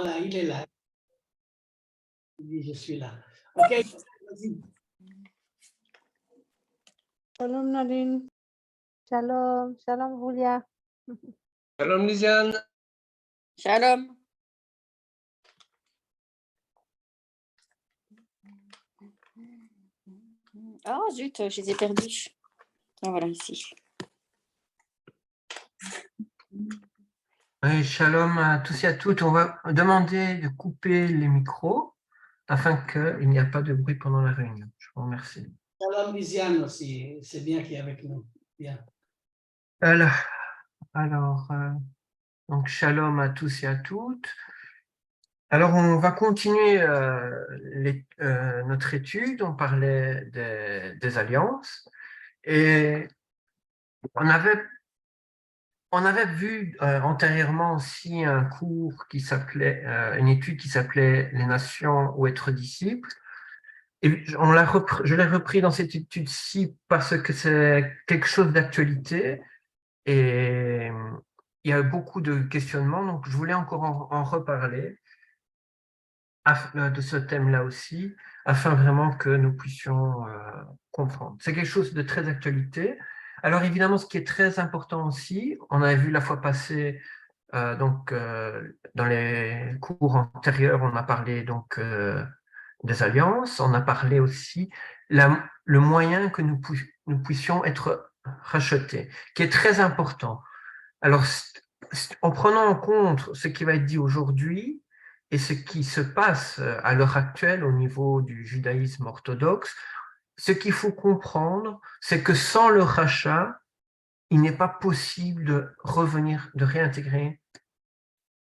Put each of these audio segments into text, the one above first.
Voilà, il est là. Il dit, je suis là. OK, vas-y. Shalom Nadine. Shalom, shalom Julia. Shalom Lisiane. Shalom. Oh zut, je les ai perdus. Ah, voilà, ici. Oui, shalom à tous et à toutes. On va demander de couper les micros afin qu'il n'y ait pas de bruit pendant la réunion. Je vous remercie. Shalom Lisiane aussi, c'est bien qu'il est avec nous. Bien. Alors, donc shalom à tous et à toutes. Alors, on va continuer notre étude. On parlait des alliances et on avait vu antérieurement aussi un cours qui s'appelait, une étude qui s'appelait Les nations ou être disciples. Et je l'ai repris dans cette étude-ci parce que c'est quelque chose d'actualité et il y a beaucoup de questionnements, donc je voulais encore en reparler de ce thème-là aussi, afin vraiment que nous puissions comprendre. C'est quelque chose de très d'actualité. Alors évidemment, ce qui est très important aussi, on avait vu la fois passée, dans les cours antérieurs, on a parlé donc des alliances, on a parlé aussi le moyen que nous puissions être rachetés, qui est très important. Alors, en prenant en compte ce qui va être dit aujourd'hui et ce qui se passe à l'heure actuelle au niveau du judaïsme orthodoxe, ce qu'il faut comprendre, c'est que sans le rachat, il n'est pas possible de revenir, de réintégrer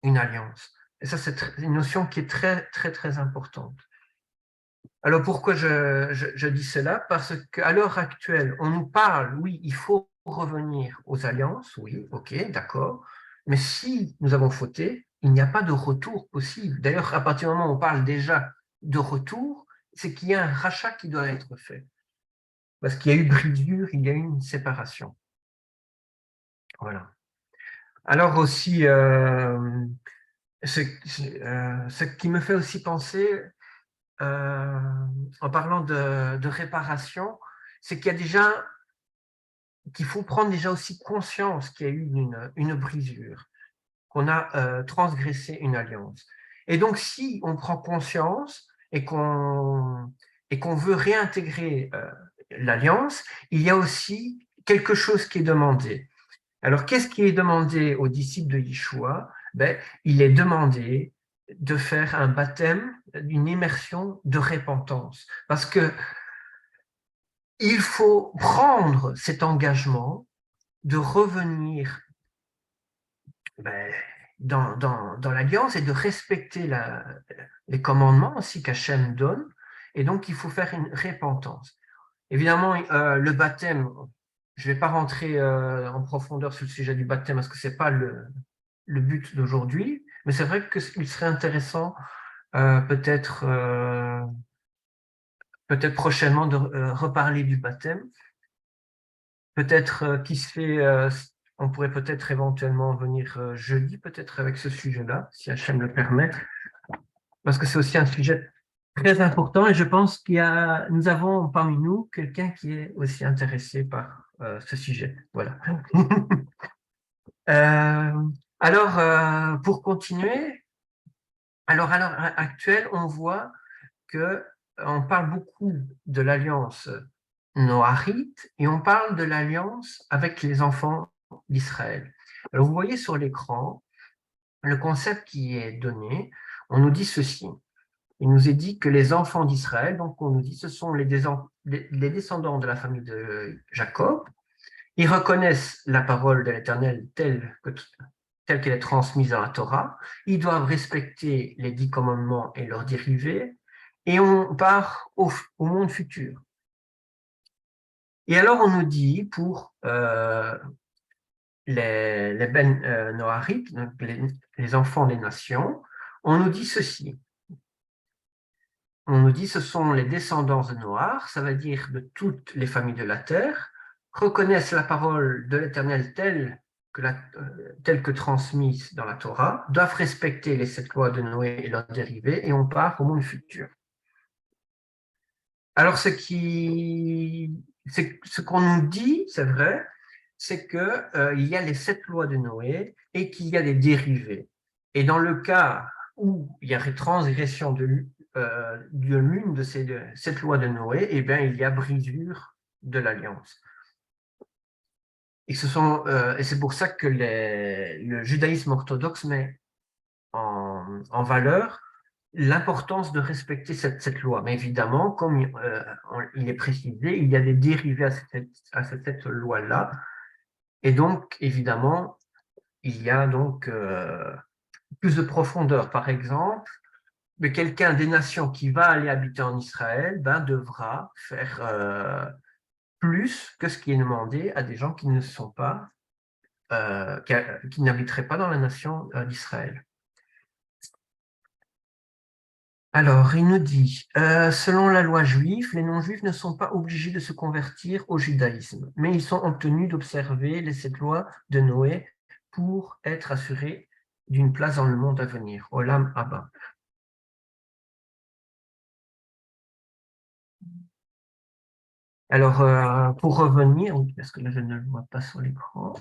une alliance. Et ça, c'est une notion qui est très, très, très importante. Alors, pourquoi je dis cela? Parce qu'à l'heure actuelle, on nous parle, oui, il faut revenir aux alliances, oui, ok, d'accord, mais si nous avons fauté, il n'y a pas de retour possible. D'ailleurs, à partir du moment où on parle déjà de retour, c'est qu'il y a un rachat qui doit être fait. Parce qu'il y a eu brisure, il y a eu une séparation. Voilà. Alors aussi, ce qui me fait aussi penser, en parlant de réparation, c'est qu'il y a déjà, qu'il faut prendre déjà aussi conscience qu'il y a eu une brisure, qu'on a transgressé une alliance. Et donc, si on prend conscience et qu'on veut réintégrer l'alliance, il y a aussi quelque chose qui est demandé. Alors, qu'est-ce qui est demandé aux disciples de Yeshua? Il est demandé de faire un baptême, une immersion de repentance. Parce que il faut prendre cet engagement de revenir dans l'alliance et de respecter les commandements aussi qu'Hachem donne. Et donc, il faut faire une repentance. Évidemment, le baptême, je ne vais pas rentrer en profondeur sur le sujet du baptême parce que ce n'est pas le but d'aujourd'hui, mais c'est vrai qu'il serait intéressant peut-être prochainement de reparler du baptême. Peut-être qui se fait, on pourrait peut-être éventuellement venir jeudi, peut-être avec ce sujet-là, si Hachem le permet, parce que c'est aussi un sujet très important et je pense nous avons parmi nous quelqu'un qui est aussi intéressé par ce sujet. Voilà. Alors, pour continuer, alors à l'heure actuelle, on voit qu'on parle beaucoup de l'alliance noahite et on parle de l'alliance avec les enfants d'Israël. Alors, vous voyez sur l'écran le concept qui est donné. On nous dit ceci. Il nous est dit que les enfants d'Israël, donc on nous dit, ce sont les descendants de la famille de Jacob. Ils reconnaissent la parole de l'Éternel telle qu'elle est transmise dans la Torah. Ils doivent respecter les 10 commandements et leurs dérivés. Et on part au monde futur. Et alors on nous dit pour les Ben Noarites, donc les enfants des nations, on nous dit ceci. On nous dit ce sont les descendants de Noar, ça veut dire de toutes les familles de la terre, reconnaissent la parole de l'Éternel telle telles que transmises dans la Torah, doivent respecter les 7 lois de Noé et leurs dérivés, et on part au monde futur. Alors, ce qu'on nous dit, c'est vrai, c'est qu'il y a les 7 lois de Noé et qu'il y a des dérivés. Et dans le cas où il y a transgression de l'une de ces 7 lois de Noé, eh bien, il y a brisure de l'alliance. Et c'est pour ça que le judaïsme orthodoxe met en valeur l'importance de respecter cette loi. Mais évidemment, comme il est précisé, il y a des dérivés à cette loi-là. Et donc, évidemment, il y a donc plus de profondeur. Par exemple, mais quelqu'un des nations qui va aller habiter en Israël devra faire plus que ce qui est demandé à des gens qui ne sont pas, qui n'habiteraient pas dans la nation d'Israël. Alors, il nous dit, selon la loi juive, les non-juifs ne sont pas obligés de se convertir au judaïsme, mais ils sont tenus d'observer les 7 lois de Noé pour être assurés d'une place dans le monde à venir, Olam Abba. Alors, pour revenir, parce que là je ne le vois pas sur l'écran,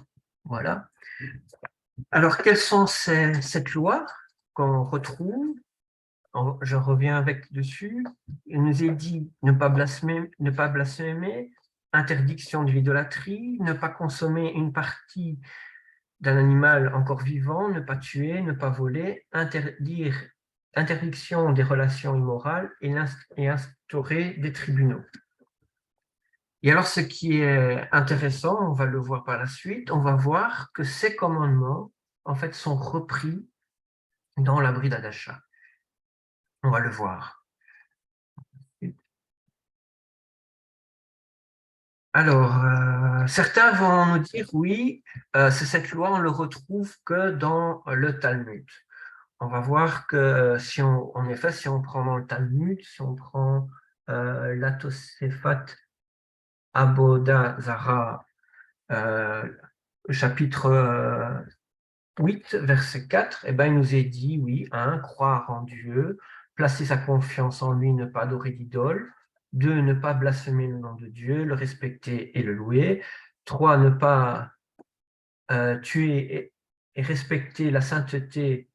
voilà. Alors, quelles sont ces 7 lois qu'on retrouve? Je reviens avec dessus. Il nous est dit ne pas blasphémer, interdiction de l'idolâtrie, ne pas consommer une partie d'un animal encore vivant, ne pas tuer, ne pas voler, interdiction des relations immorales et instaurer des tribunaux. Et alors, ce qui est intéressant, on va le voir par la suite, on va voir que ces commandements, en fait, sont repris dans la Brida d'Acha. On va le voir. Alors, certains vont nous dire, oui, cette loi, on ne le retrouve que dans le Talmud. On va voir que, en effet, si on prend dans le Talmud, si on prend la Tosefat Aboda Zara, chapitre 8, verset 4, eh ben, il nous est dit, oui, 1, croire en Dieu, placer sa confiance en lui, ne pas adorer d'idole. 2, ne pas blasphémer le nom de Dieu, le respecter et le louer. 3, ne pas tuer et respecter la sainteté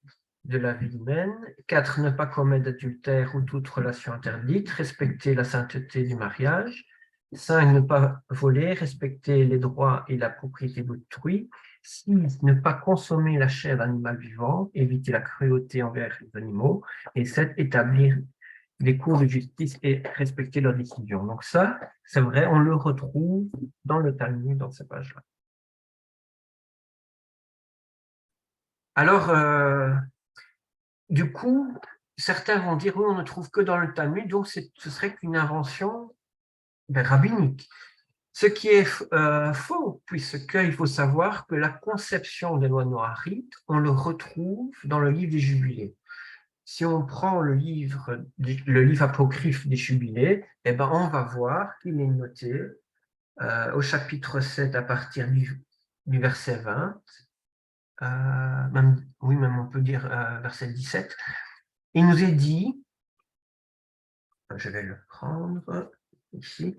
de la vie humaine. 4, ne pas commettre d'adultère ou toute relation interdite, respecter la sainteté du mariage. 5, ne pas voler, respecter les droits et la propriété d'autrui. 6, ne pas consommer la chair d'animal vivant, éviter la cruauté envers les animaux. Et 7, établir les cours de justice et respecter leurs décisions. Donc ça, c'est vrai, on le retrouve dans le Talmud, dans ces pages-là. Alors, du coup, certains vont dire, oui, on ne trouve que dans le Talmud, donc ce serait qu'une invention rabbinique. Ce qui est faux, puisqu'il faut savoir que la conception des lois noahites, on le retrouve dans le livre des Jubilés. Si on prend le livre apocryphe des Jubilés, eh ben, on va voir qu'il est noté au chapitre 7 à partir du verset 20, même on peut dire verset 17, il nous est dit, je vais le prendre ici,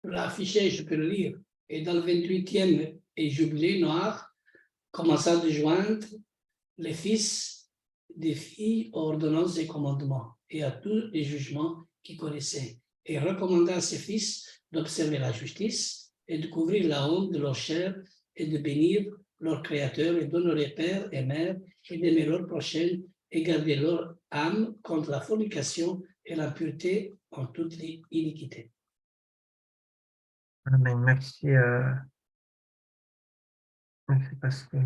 L'affiché, je peux le lire. Et dans le 28e et jubilé noir, commença de joindre les fils des filles aux ordonnances et commandements et à tous les jugements qu'ils connaissaient, et recommanda à ses fils d'observer la justice et de couvrir la honte de leur chair et de bénir leur Créateur et d'honorer père et mère et d'aimer leur prochain et garder leur âme contre la fornication et l'impureté en toute iniquité. Amen. Merci. Parce que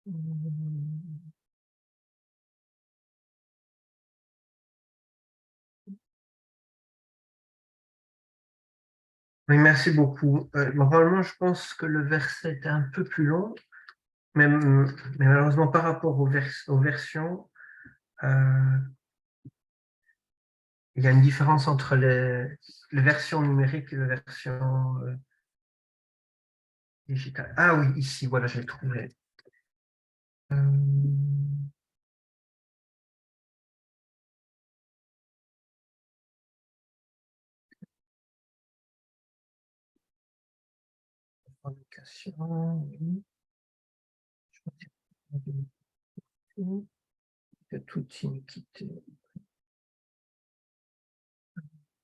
Oui, merci beaucoup. Normalement, je pense que le verset est un peu plus long, mais malheureusement, par rapport aux versions, il y a une différence entre les versions numériques et les versions digitales. Ah oui, ici, voilà, je l'ai trouvé. Fornication, oui. De toute iniquité.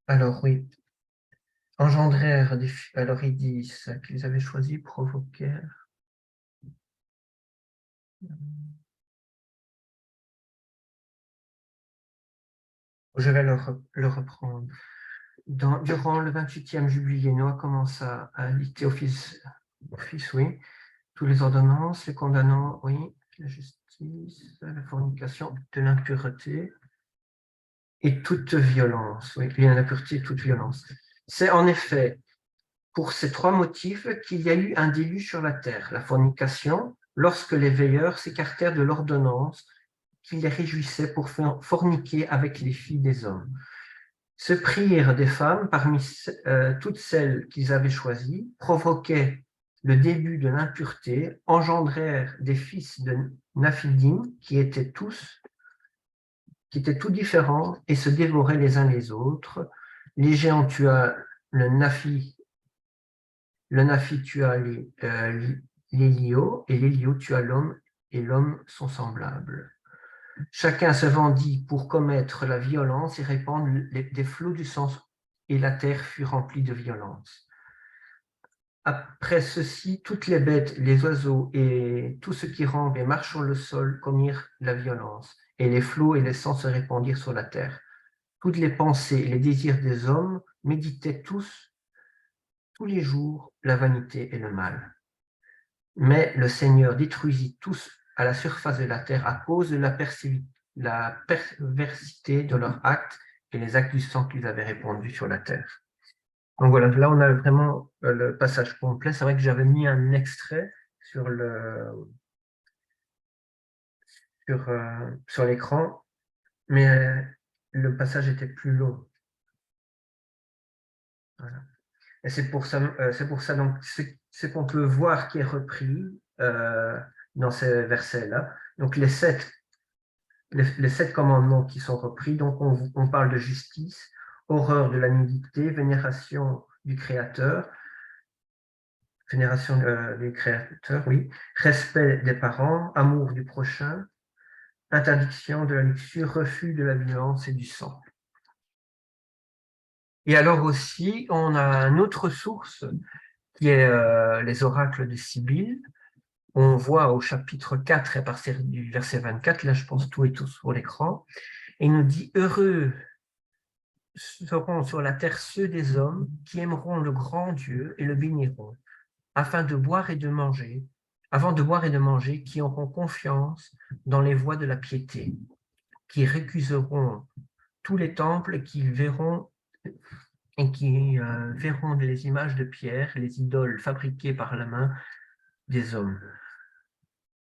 Alors oui, engendrèrent des alors ils disent qu'ils avaient choisi, provoquèrent. Je vais le reprendre. Durant le 28e jubilé, Noah commença à dicter au fils, oui, tous les ordonnances, les condamnant, oui, la justice, la fornication, de l'impureté et toute violence. Oui, il y a l'impureté et toute violence. C'est en effet pour ces trois motifs qu'il y a eu un déluge sur la terre, la fornication, lorsque les veilleurs s'écartèrent de l'ordonnance qui les réjouissait pour forniquer avec les filles des hommes. Se prirent des femmes parmi toutes celles qu'ils avaient choisies, provoquaient le début de l'impureté, engendrèrent des fils de Naphidim qui étaient tous différents et se dévoraient les uns les autres. Les géants tua le Naphi tua l'Élio, et l'Élio tua l'homme, et l'homme son semblable. Chacun se vendit pour commettre la violence et répandre des flots du sang, et la terre fut remplie de violence. Après ceci, toutes les bêtes, les oiseaux et tout ce qui rampe et marche sur le sol commirent la violence, et les flots et les sangs se répandirent sur la terre. Toutes les pensées et les désirs des hommes méditaient tous les jours la vanité et le mal. Mais le Seigneur détruisit tous à la surface de la terre à cause de la perversité de leurs actes et les actes du sang qu'ils avaient répandus sur la terre. Donc voilà, là on a vraiment le passage complet. C'est vrai que j'avais mis un extrait sur l'écran, mais le passage était plus long. Voilà. Et c'est pour ça donc c'est qu'on peut voir qui est repris dans ces versets-là. Donc les sept commandements qui sont repris, donc on parle de justice, horreur de la nudité, vénération du Créateur, oui, respect des parents, amour du prochain, interdiction de la luxure, refus de la violence et du sang. Et alors aussi, on a une autre source qui est les oracles de Sibylle. On voit au chapitre 4 à partir du verset 24, là je pense tout est tout sur l'écran, et il nous dit « Heureux seront sur la terre ceux des hommes qui aimeront le grand Dieu et le béniront, avant de boire et de manger, qui auront confiance dans les voies de la piété, qui récuseront tous les temples, qui verront les images de pierre, les idoles fabriquées par la main des hommes.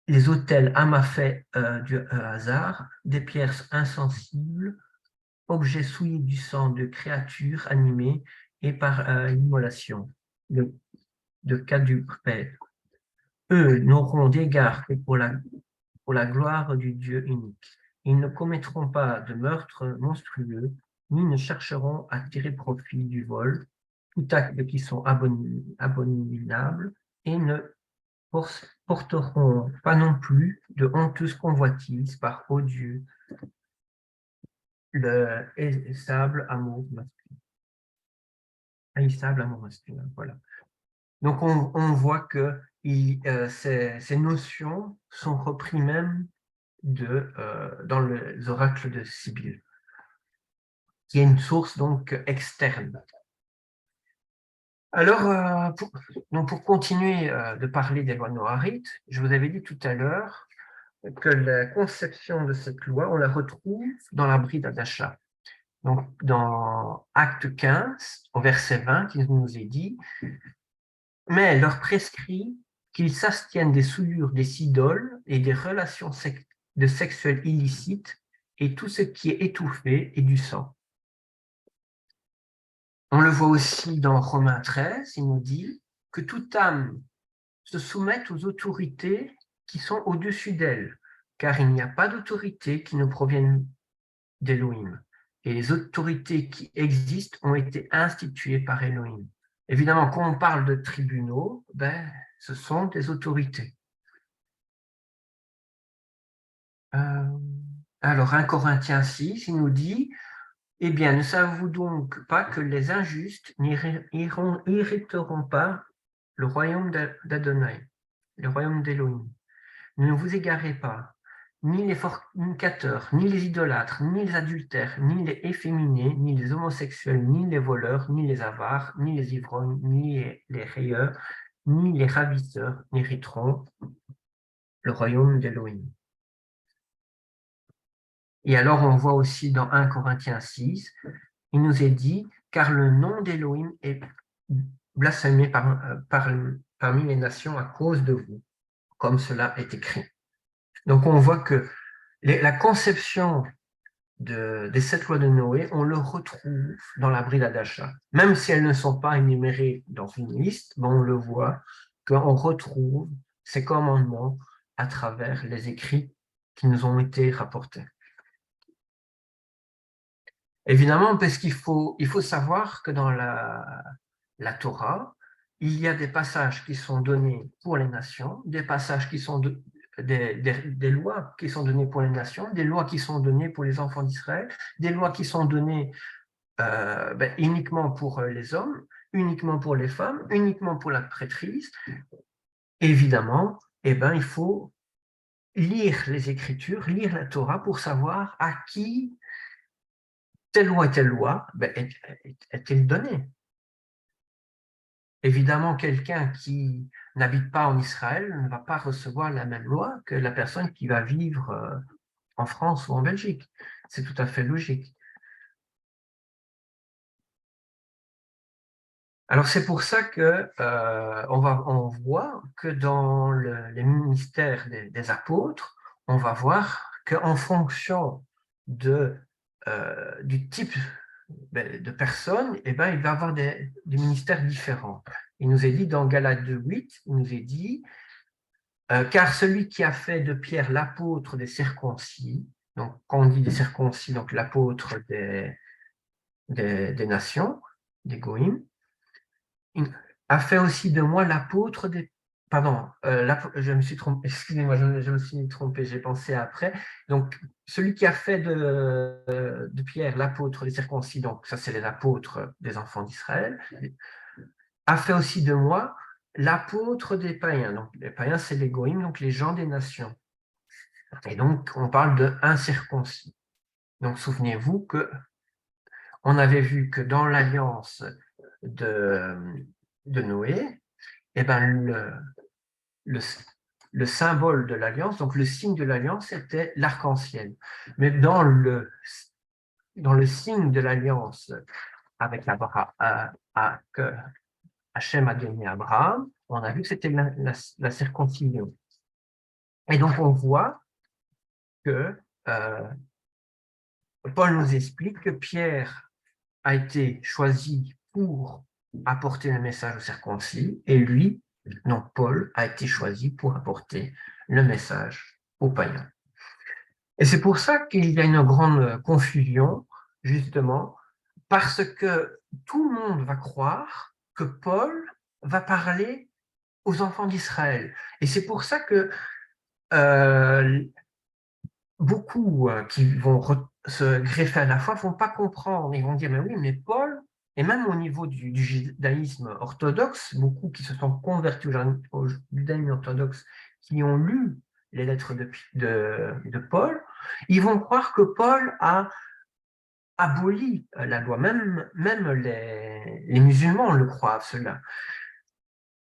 Les autels à main faits du hasard, des pierres insensibles, objets souillés du sang de créatures animées et par immolation de quadrupèdes. Eux n'auront d'égard que pour la gloire du Dieu unique. Ils ne commettront pas de meurtre monstrueux, ni ne chercheront à tirer profit du vol, tout acte qui sont abominables, et ne porteront pas non plus de honteuses convoitises par odieux le haïssable amour masculin. Voilà. Donc on voit que ces notions sont reprises même dans les oracles de Sibylle, qui est une source donc externe. Alors, donc pour continuer de parler des lois noahites, je vous avais dit tout à l'heure que la conception de cette loi, on la retrouve dans la Bride Hadasha. Donc, dans Acte 15, au verset 20, il nous est dit « Mais elle leur prescrit qu'ils s'abstiennent des souillures des idoles et des relations de sexuelles illicites et tout ce qui est étouffé et du sang. » On le voit aussi dans Romains 13, il nous dit que toute âme se soumette aux autorités qui sont au-dessus d'elle, car il n'y a pas d'autorité qui ne provienne d'Élohim. Et les autorités qui existent ont été instituées par Élohim. Évidemment, quand on parle de tribunaux, ce sont des autorités. Alors, 1 Corinthiens 6, il nous dit « Eh bien, ne savez-vous donc pas que les injustes n'hériteront pas le royaume d'Adonai, le royaume d'Élohim? Ne vous égarez pas, ni les fornicateurs, ni les idolâtres, ni les adultères, ni les efféminés, ni les homosexuels, ni les voleurs, ni les avares, ni les ivrognes, ni les rieurs, ni les ravisseurs n'hériteront le royaume d'Élohim. » Et alors on voit aussi dans 1 Corinthiens 6, il nous est dit « Car le nom d'Élohim est blasphémé parmi les nations à cause de vous, comme cela est écrit. » Donc on voit que la conception des 7 lois de Noé, on le retrouve dans la Bride Hadasha. Même si elles ne sont pas énumérées dans une liste, on le voit qu'on retrouve ces commandements à travers les écrits qui nous ont été rapportés. Évidemment, parce qu'il faut savoir que dans la Torah, il y a des passages qui sont donnés pour les nations, des passages qui sont des lois qui sont données pour les nations, des lois qui sont données pour les enfants d'Israël, des lois qui sont données uniquement pour les hommes, uniquement pour les femmes, uniquement pour la prêtrise. Évidemment, il faut lire les Écritures, lire la Torah pour savoir à qui telle loi est-elle donnée. Évidemment, quelqu'un qui n'habite pas en Israël ne va pas recevoir la même loi que la personne qui va vivre en France ou en Belgique. C'est tout à fait logique. Alors, c'est pour ça que on voit que dans les ministères des apôtres, on va voir qu'en fonction du type de personnes, il va y avoir des ministères différents. Il nous est dit dans Galates 2:8, il nous est dit car celui qui a fait de Pierre l'apôtre des circoncis, donc quand on dit des circoncis, donc l'apôtre des nations, des Goïm, a fait aussi de moi l'apôtre des... Pardon, je me suis trompé, excusez-moi, je me suis trompé, j'ai pensé après. Donc, celui qui a fait de Pierre l'apôtre des circoncis, donc ça c'est les apôtres des enfants d'Israël, a fait aussi de moi l'apôtre des païens. Donc, les païens, c'est les goïms, donc les gens des nations. Et donc, on parle de incirconcis. Donc, souvenez-vous que on avait vu que dans l'alliance de Noé, le symbole de l'alliance, donc le signe de l'alliance, était l'arc-en-ciel. Mais dans le signe de l'alliance avec que Hachem a donné à Abraham, on a vu que c'était la circoncision. Et donc on voit que Paul nous explique que Pierre a été choisi pour apporter le message aux circoncis, et lui, non, Paul, a été choisi pour apporter le message aux païens. Et c'est pour ça qu'il y a une grande confusion, justement, parce que tout le monde va croire que Paul va parler aux enfants d'Israël. Et c'est pour ça que beaucoup qui vont se greffer à la foi ne vont pas comprendre. Ils vont dire, mais oui, mais Paul, et même au niveau du judaïsme orthodoxe, beaucoup qui se sont convertis au judaïsme orthodoxe, qui ont lu les lettres de Paul, ils vont croire que Paul a aboli la loi. Même les musulmans le croient, cela.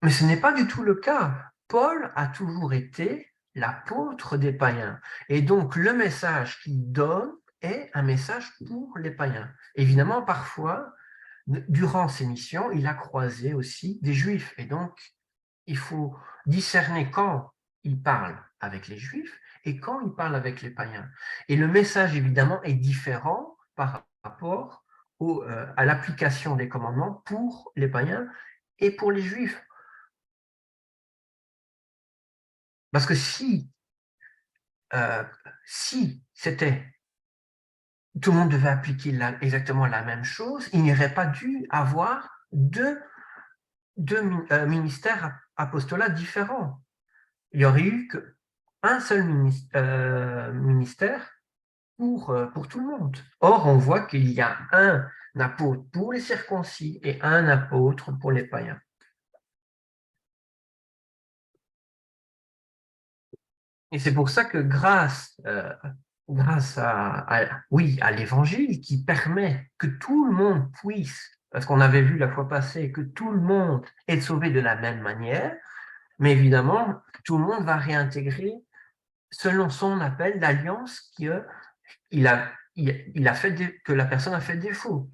Mais ce n'est pas du tout le cas. Paul a toujours été l'apôtre des païens. Et donc, le message qu'il donne est un message pour les païens. Évidemment, parfois, durant ses missions, il a croisé aussi des juifs. Et donc, il faut discerner quand il parle avec les juifs et quand il parle avec les païens. Et le message, évidemment, est différent par rapport à l'application des commandements pour les païens et pour les juifs. Parce que si c'était tout le monde devait appliquer exactement la même chose, il n'y aurait pas dû avoir deux ministères apostolats différents. Il n'y aurait eu qu'un seul ministère pour tout le monde. Or, on voit qu'il y a un apôtre pour les circoncis et un apôtre pour les païens. Et c'est pour ça que grâce à l'évangile qui permet que tout le monde puisse, parce qu'on avait vu la fois passée, que tout le monde est sauvé de la même manière, mais évidemment, tout le monde va réintégrer selon son appel, l'alliance que la personne a fait défaut.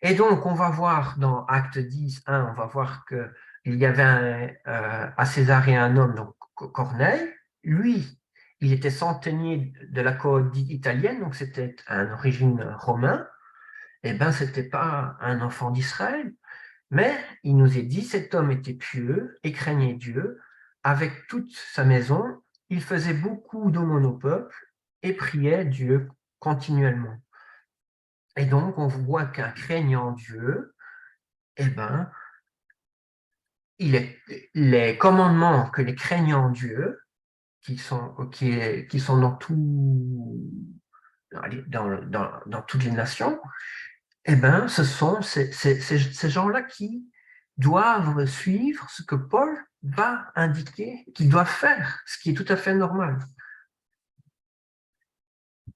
Et donc, on va voir dans Acte 10, 1, on va voir qu'il y avait à Césarée un homme, donc Corneille. Lui, il était centenier de la côte italienne, donc c'était un origine romain. Eh bien, ce n'était pas un enfant d'Israël, mais il nous est dit, cet homme était pieux et craignait Dieu. Avec toute sa maison, il faisait beaucoup d'aumônes au peuple et priait Dieu continuellement. Et donc, on voit qu'un craignant Dieu, eh ben, les commandements que les craignants Dieu, qui sont dans toutes les nations, eh ben, ce sont ces gens-là qui doivent suivre ce que Paul va indiquer qu'ils doivent faire, ce qui est tout à fait normal.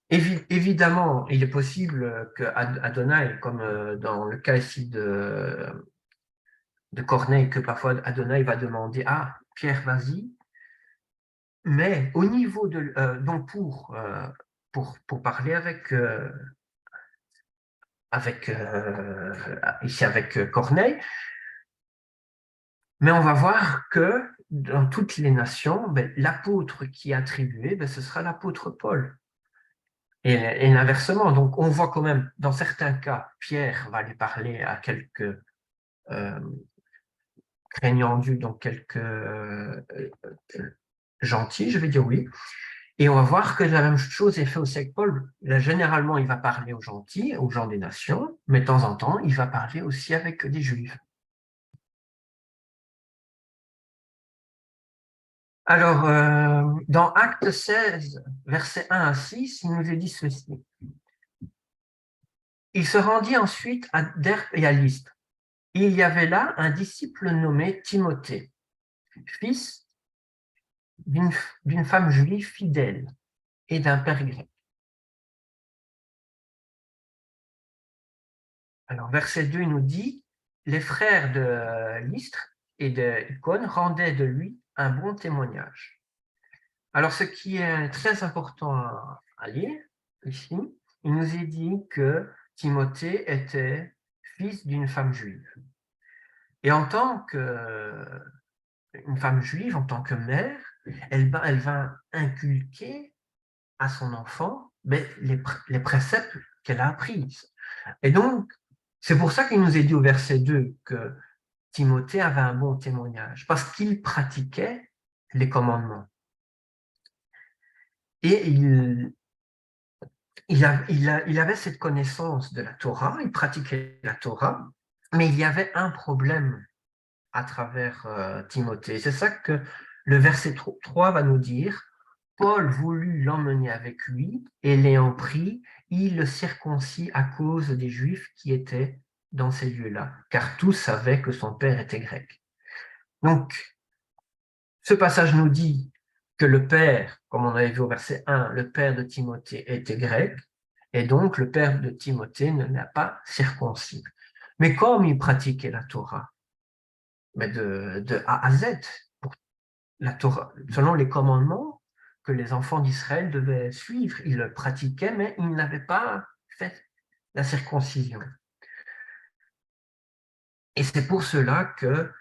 Évidemment, il est possible qu'Adonai, comme dans le cas ici de Corneille, que parfois Adonai va demander « Ah, Pierre, vas-y ». Mais au niveau de... donc pour parler ici avec Corneille, mais on va voir que dans toutes les nations, l'apôtre qui est attribué, ce sera l'apôtre Paul. Et inversement, donc on voit quand même, dans certains cas, Pierre va lui parler à quelques craignants Dieu, donc quelques gentils, je vais dire oui. Et on va voir que la même chose est faite aussi avec Paul. Là, généralement, il va parler aux gentils, aux gens des nations, mais de temps en temps, il va parler aussi avec des juifs. Alors, dans Acte 16, versets 1 à 6, il nous est dit ceci. Il se rendit ensuite à Derbe et à Lystre. Il y avait là un disciple nommé Timothée, fils d'une femme juive fidèle et d'un père grec. Alors, verset 2, il nous dit, les frères de Lystre et de Icône rendaient de lui un bon témoignage. Alors, ce qui est très important à lire ici, il nous est dit que Timothée était fils d'une femme juive. Et en tant qu'une femme juive, en tant que mère, elle va inculquer à son enfant les préceptes qu'elle a appris. Et donc, c'est pour ça qu'il nous est dit au verset 2 que Timothée avait un bon témoignage, parce qu'il pratiquait les commandements. Et il avait cette connaissance de la Torah, il pratiquait la Torah, mais il y avait un problème à travers Timothée. C'est ça que le verset 3 va nous dire. Paul voulut l'emmener avec lui, et l'ayant pris, il le circoncit à cause des Juifs qui étaient dans ces lieux-là, car tous savaient que son père était grec. Donc, ce passage nous dit que le père, comme on avait vu au verset 1, le père de Timothée était grec, Et donc, le père de Timothée ne l'a pas circoncis. Mais comme il pratiquait la Torah, mais de A à Z, pour la Torah, selon les commandements que les enfants d'Israël devaient suivre, il le pratiquait, mais il n'avait pas fait la circoncision. Et c'est pour cela que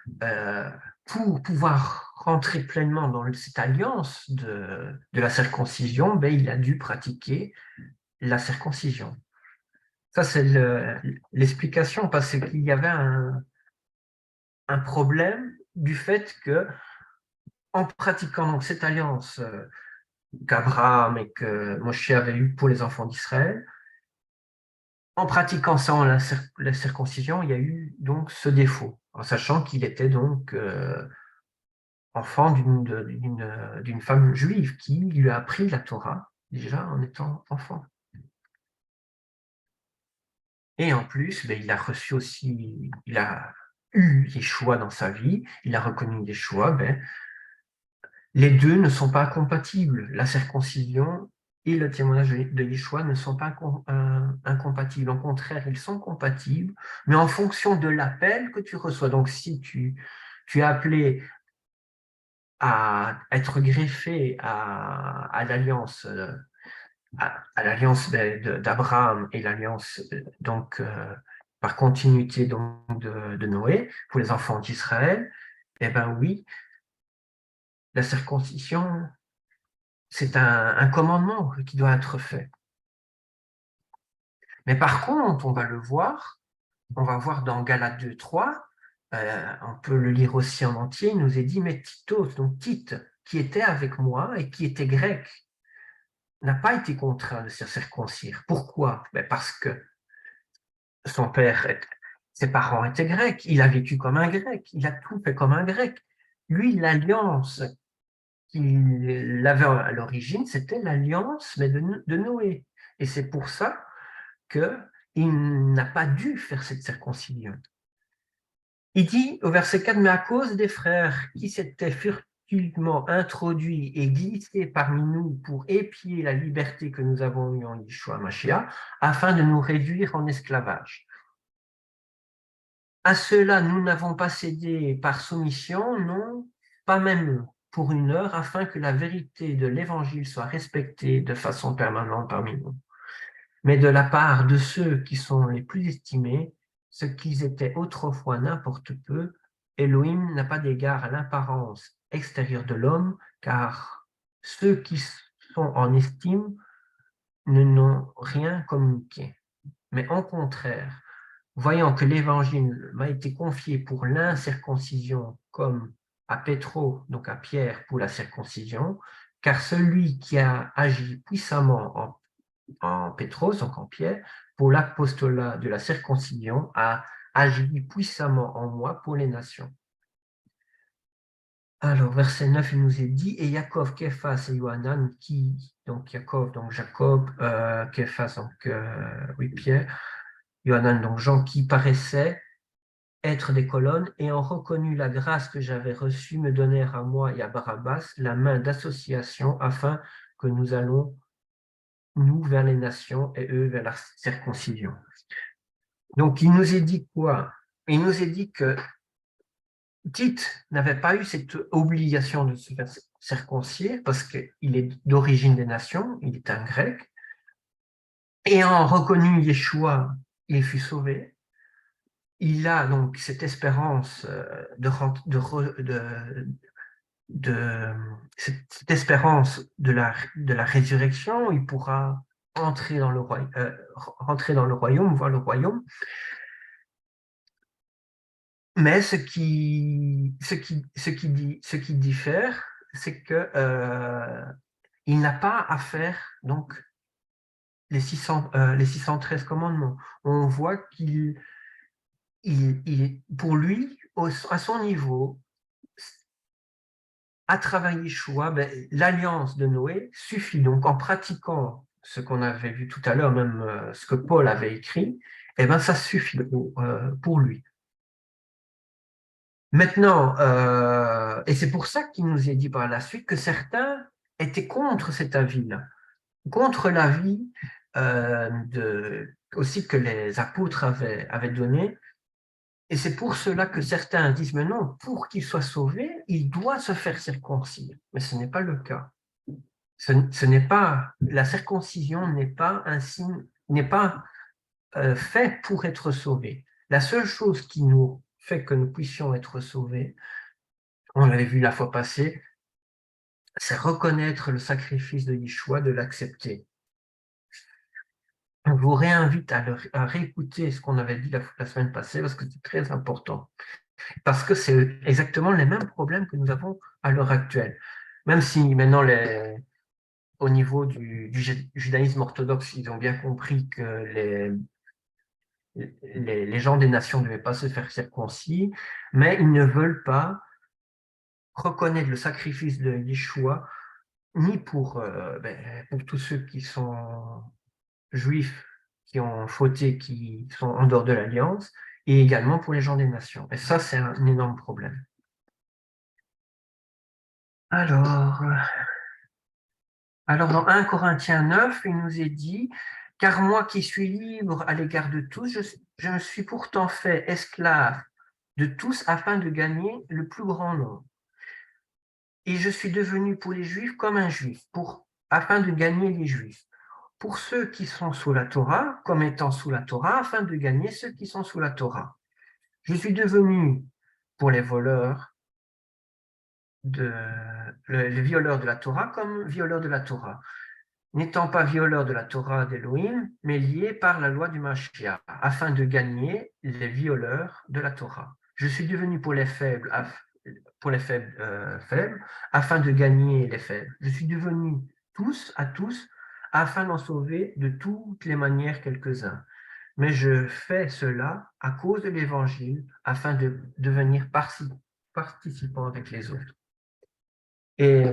pour pouvoir rentrer pleinement dans cette alliance de la circoncision, ben, il a dû pratiquer la circoncision. Ça, c'est l'explication, parce qu'il y avait un problème du fait que, en pratiquant donc cette alliance qu'Abraham et que Moshe avait eue pour les enfants d'Israël, en pratiquant ça, la circoncision, il y a eu donc ce défaut, en sachant qu'il était donc enfant d'une femme juive qui lui a appris la Torah déjà en étant enfant. Et en plus, ben, il a reçu aussi, il a eu Yeshua dans sa vie, il a reconnu Yeshua, ben, les deux ne sont pas compatibles. La circoncision et le témoignage de Yeshua ne sont pas incompatibles. Au contraire, ils sont compatibles, mais en fonction de l'appel que tu reçois. Donc, si tu es appelé à être greffé à l'alliance d'Abraham et l'alliance donc par continuité donc de Noé pour les enfants d'Israël, eh ben oui, la circoncision, c'est un commandement qui doit être fait. Mais par contre, on va voir dans Galates 2:3, on peut le lire aussi en entier, il nous est dit, mais Titos, donc Tite, qui était avec moi et qui était grec, n'a pas été contraint de se circoncire. Pourquoi? Ben parce que ses parents étaient grecs, il a vécu comme un grec, il a tout fait comme un grec. Lui, l'alliance qu'il avait à l'origine, c'était l'alliance mais de Noé. Et c'est pour ça qu'il n'a pas dû faire cette circoncision. Il dit au verset 4, mais à cause des frères qui s'étaient furtivement introduits et glissés parmi nous pour épier la liberté que nous avons eue en Yeshua Mashiach, afin de nous réduire en esclavage. À cela, nous n'avons pas cédé par soumission, non, pas même pour une heure, afin que la vérité de l'Évangile soit respectée de façon permanente parmi nous. Mais de la part de ceux qui sont les plus estimés, ce qu'ils étaient autrefois n'importe peu, Elohim n'a pas d'égard à l'apparence extérieure de l'homme, car ceux qui sont en estime ne n'ont rien communiqué. Mais au contraire, voyant que l'Évangile m'a été confié pour l'incirconcision, comme à Pétro, donc à Pierre, pour la circoncision, car celui qui a agi puissamment en Pétros, donc en Pierre, pour l'apostolat de la circoncision, a agi puissamment en moi pour les nations. Alors, verset 9, il nous est dit, et Yaakov, Képhas et Yohanan, donc Yaakov, donc Jacob, Képhas, donc Pierre, Yohanan, donc Jean, qui paraissaient être des colonnes, ayant reconnu la grâce que j'avais reçue, me donnèrent à moi et à Barabbas la main d'association, afin que nous allons, nous, vers les nations et eux vers la circoncision. Donc, il nous est dit quoi? Il nous est dit que Tite n'avait pas eu cette obligation de se faire circoncire parce qu'il est d'origine des nations, il est un grec. Ayant reconnu Yeshua, il fut sauvé. Il a donc cette espérance cette espérance de la résurrection. Il pourra rentrer dans le royaume, voir le royaume. Mais ce qui diffère, c'est que il n'a pas à faire donc les 613 commandements. On voit qu'il pour lui, à son niveau, à travailler Yeshua, l'alliance de Noé suffit. Donc en pratiquant ce qu'on avait vu tout à l'heure, même ce que Paul avait écrit, ça suffit pour lui. Maintenant, et c'est pour ça qu'il nous est dit par la suite que certains étaient contre cet avis-là, contre l'avis aussi que les apôtres avaient donné. Et c'est pour cela que certains disent, mais non, pour qu'il soit sauvé, il doit se faire circoncire. Mais ce n'est pas le cas. Ce n'est pas, la circoncision n'est pas un signe, n'est pas fait pour être sauvé. La seule chose qui nous fait que nous puissions être sauvés, on l'avait vu la fois passée, c'est reconnaître le sacrifice de Yeshua, de l'accepter. Je vous réinvite à réécouter ce qu'on avait dit la semaine passée, parce que c'est très important. Parce que c'est exactement les mêmes problèmes que nous avons à l'heure actuelle. Même si maintenant, au niveau du judaïsme orthodoxe, ils ont bien compris que les gens des nations ne devaient pas se faire circoncis, mais ils ne veulent pas reconnaître le sacrifice de Yeshua, ni pour tous ceux qui sont juifs, qui ont fauté, qui sont en dehors de l'Alliance, et également pour les gens des nations. Et ça, c'est un énorme problème. Alors, dans 1 Corinthiens 9, il nous est dit « Car moi qui suis libre à l'égard de tous, je me suis pourtant fait esclave de tous afin de gagner le plus grand nombre. Et je suis devenu pour les Juifs comme un Juif, afin de gagner les Juifs. Pour ceux qui sont sous la Torah, comme étant sous la Torah, afin de gagner ceux qui sont sous la Torah. Je suis devenu pour les voleurs, les violeurs de la Torah, comme violeurs de la Torah, n'étant pas violeurs de la Torah d'Elohim, mais liés par la loi du Mashiach, afin de gagner les violeurs de la Torah. Je suis devenu pour les faibles, faibles, afin de gagner les faibles. Je suis devenu à tous, afin d'en sauver de toutes les manières quelques-uns. Mais je fais cela à cause de l'Évangile, afin de devenir participant avec les autres. Et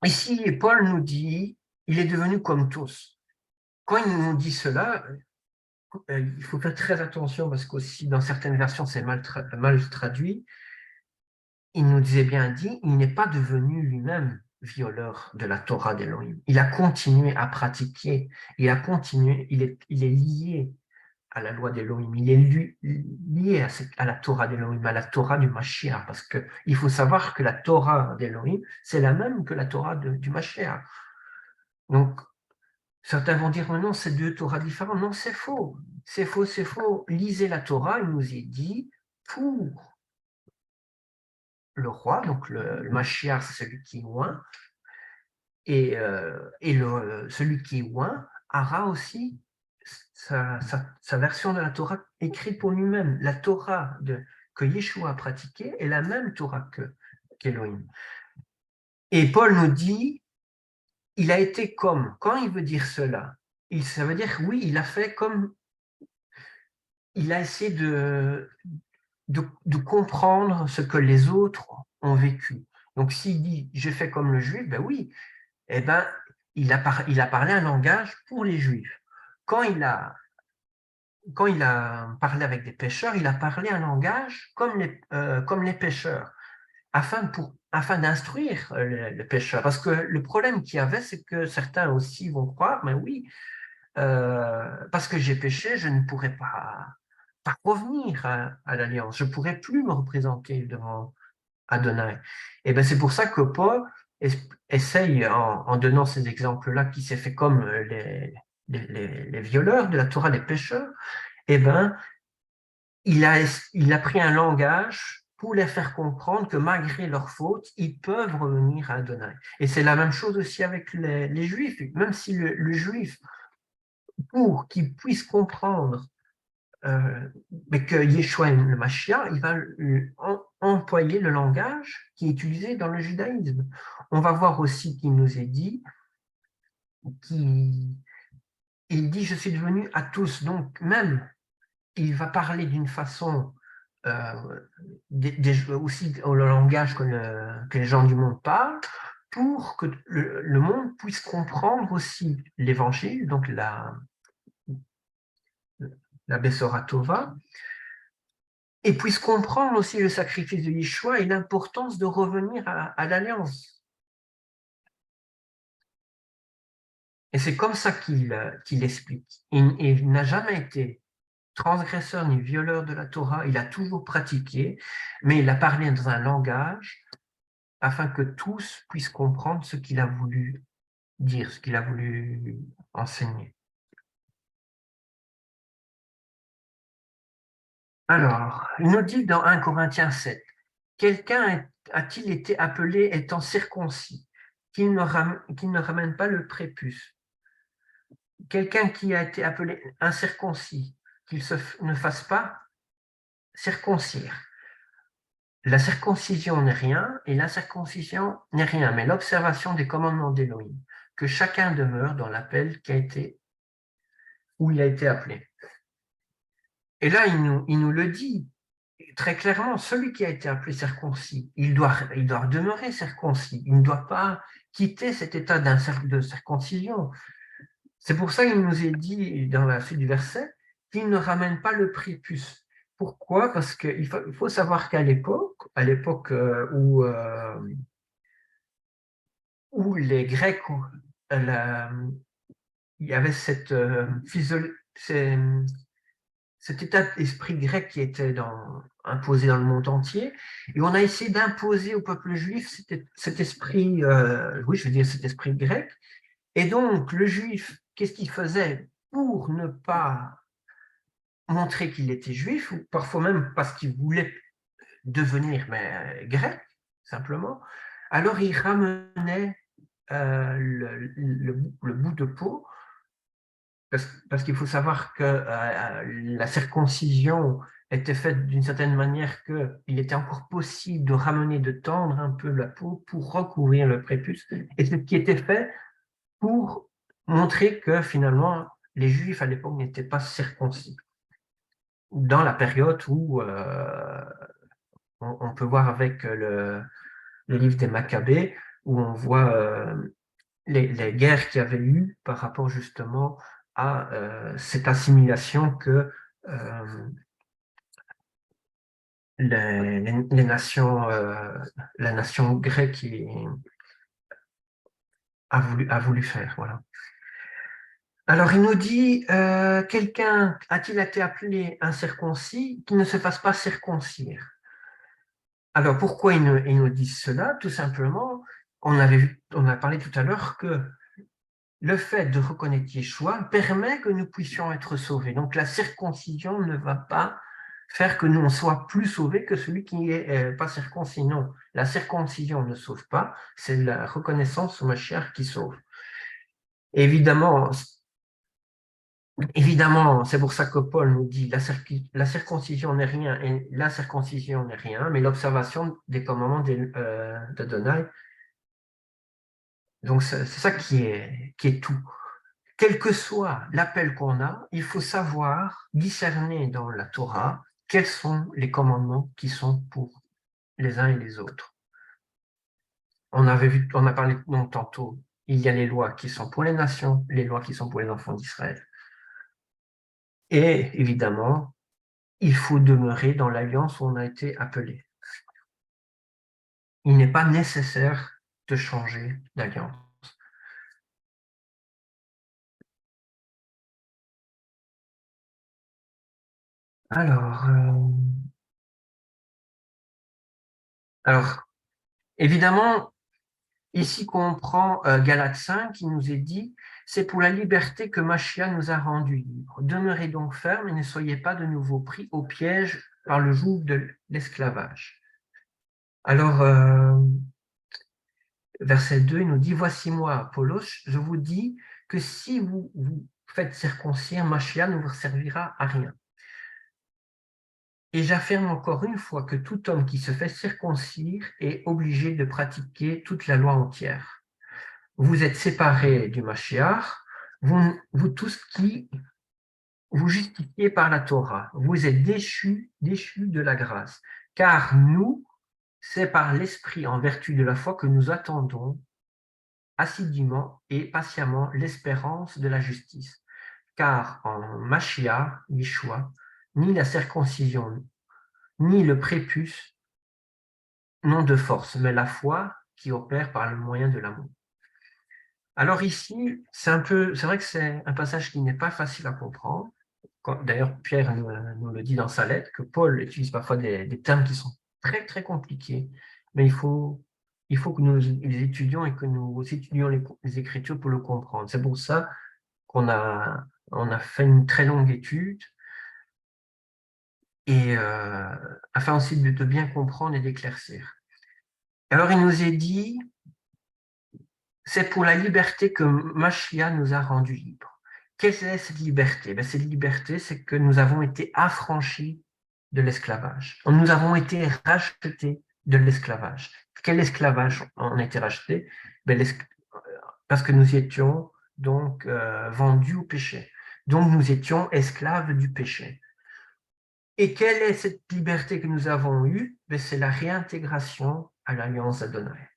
ici, Paul nous dit, il est devenu comme tous. Quand il nous dit cela, il faut faire très attention, parce qu'aussi dans certaines versions, c'est mal traduit. Il nous disait bien dit, il n'est pas devenu lui-même violeur de la Torah d'Elohim. Il a continué à pratiquer, il est lié à la loi d'Elohim, il est lié à la Torah d'Elohim, à la Torah du Mashiach, parce qu'il faut savoir que la Torah d'Elohim, c'est la même que la Torah du Mashiach. Donc, certains vont dire, non, c'est deux Torahs différents. Non, c'est faux. C'est faux, c'est faux. Lisez la Torah, il nous est dit, pour le roi, donc le Mashiach, c'est celui qui est oint, et celui qui est oint aura aussi sa version de la Torah écrite pour lui-même. La Torah que Yeshua a pratiquée est la même Torah qu'Elohim. Et Paul nous dit, il a été comme. Quand il veut dire cela, ça veut dire, oui, il a fait comme, il a essayé de comprendre ce que les autres ont vécu. Donc, s'il dit, je fais comme le juif, ben oui, eh ben, il a parlé un langage pour les juifs. Quand il a parlé avec des pécheurs, il a parlé un langage comme les pécheurs, afin d'instruire le pécheur. Parce que le problème qu'il y avait, c'est que certains aussi vont croire, mais oui, parce que j'ai péché, je ne pourrai pas revenir à l'Alliance. Je ne pourrai plus me représenter devant Adonai. Et ben c'est pour ça que Paul essaye, en donnant ces exemples-là, qui s'est fait comme les violeurs de la Torah, les pécheurs, et ben il a pris un langage pour les faire comprendre que malgré leurs fautes, ils peuvent revenir à Adonai. Et c'est la même chose aussi avec les Juifs. Même si le Juif, pour qu'il puisse comprendre mais que Yeshua le Mashiach, il va employer le langage qui est utilisé dans le judaïsme. On va voir aussi qu'il nous est dit, il dit « je suis devenu à tous ». Donc même, il va parler d'une façon, aussi au langage que les gens du monde parlent, pour que le monde puisse comprendre aussi l'évangile, donc la Bessora Tova, et puisse comprendre aussi le sacrifice de Yeshua et l'importance de revenir à l'Alliance. Et c'est comme ça qu'il explique. Il n'a jamais été transgresseur ni violeur de la Torah, il a toujours pratiqué, mais il a parlé dans un langage afin que tous puissent comprendre ce qu'il a voulu dire, ce qu'il a voulu enseigner. Alors, il nous dit dans 1 Corinthiens 7, « Quelqu'un a-t-il été appelé étant circoncis, qu'il ne ramène pas le prépuce? Quelqu'un qui a été appelé incirconcis, qu'il ne fasse pas circoncire. La circoncision n'est rien et l'incirconcision n'est rien, mais l'observation des commandements d'Élohim, que chacun demeure dans l'appel où il a été appelé. » Et là, il nous le dit très clairement, celui qui a été appelé circoncis, il doit demeurer circoncis, il ne doit pas quitter cet état de circoncision. C'est pour ça qu'il nous est dit dans la suite du verset qu'il ne ramène pas le prépuce. Pourquoi? Parce qu'il faut savoir qu'à l'époque où les Grecs, il y avait cet état d'esprit grec qui était imposé dans le monde entier, et on a essayé d'imposer au peuple juif cet esprit, cet esprit grec. Et donc, le juif, qu'est-ce qu'il faisait pour ne pas montrer qu'il était juif, ou parfois même parce qu'il voulait devenir grec, simplement, alors il ramenait le bout de peau, parce qu'il faut savoir que la circoncision était faite d'une certaine manière qu'il était encore possible de ramener, de tendre un peu la peau pour recouvrir le prépuce, et ce qui était fait pour montrer que finalement les Juifs à l'époque n'étaient pas circoncis. Dans la période où on peut voir avec le livre des Maccabées, où on voit les guerres qu'il y avait eu par rapport justement à cette assimilation que les nations, la nation grecque a voulu faire. Voilà. Alors, il nous dit, quelqu'un a-t-il été appelé incirconcis qui ne se fasse pas circoncire? Alors, pourquoi il nous dit cela? Tout simplement, on a parlé tout à l'heure que le fait de reconnaître Yeshua permet que nous puissions être sauvés. Donc, la circoncision ne va pas faire que nous on soit plus sauvés que celui qui n'est pas circoncis. Non, la circoncision ne sauve pas, c'est la reconnaissance au Mashiach qui sauve. Évidemment, c'est pour ça que Paul nous dit la circoncision n'est rien et la circoncision n'est rien, mais l'observation des commandements d'Adonai. Donc, c'est ça qui est tout. Quel que soit l'appel qu'on a, il faut savoir discerner dans la Torah quels sont les commandements qui sont pour les uns et les autres. On a parlé donc tantôt, il y a les lois qui sont pour les nations, les lois qui sont pour les enfants d'Israël. Et évidemment, il faut demeurer dans l'alliance où on a été appelé. Il n'est pas nécessaire de changer d'alliance. Alors, évidemment, ici qu'on prend Galates 5, il nous est dit, c'est pour la liberté que Mashiach nous a rendus libres. Demeurez donc fermes et ne soyez pas de nouveau pris au piège par le joug de l'esclavage. Alors, verset 2, il nous dit, voici moi, Apollos, je vous dis que si vous faites circoncire, Mashiach ne vous servira à rien. Et j'affirme encore une fois que tout homme qui se fait circoncire est obligé de pratiquer toute la loi entière. Vous êtes séparés du Mashiach, vous tous qui vous justifiez par la Torah, vous êtes déchus de la grâce, car nous, c'est par l'Esprit en vertu de la foi que nous attendons assidûment et patiemment l'espérance de la justice. Car en Mashiach, Yeshua, ni la circoncision, ni le prépuce n'ont de force, mais la foi qui opère par le moyen de l'amour. Alors ici, c'est vrai que c'est un passage qui n'est pas facile à comprendre. D'ailleurs, Pierre nous le dit dans sa lettre, que Paul utilise parfois des termes qui sont très, très compliqués. Mais il faut que nous les étudions et que nous étudions les Écritures pour le comprendre. C'est pour ça qu'on a fait une très longue étude et afin aussi de bien comprendre et d'éclaircir. Alors, il nous est dit, c'est pour la liberté que Mashiach nous a rendus libres. Quelle est cette liberté? Ben, cette liberté, c'est que nous avons été affranchis de l'esclavage. Nous avons été rachetés de l'esclavage. Quel esclavage on a été racheté? Ben, parce que nous étions donc vendus au péché. Donc nous étions esclaves du péché. Et quelle est cette liberté que nous avons eue? Ben, c'est la réintégration à l'alliance d'Adonai.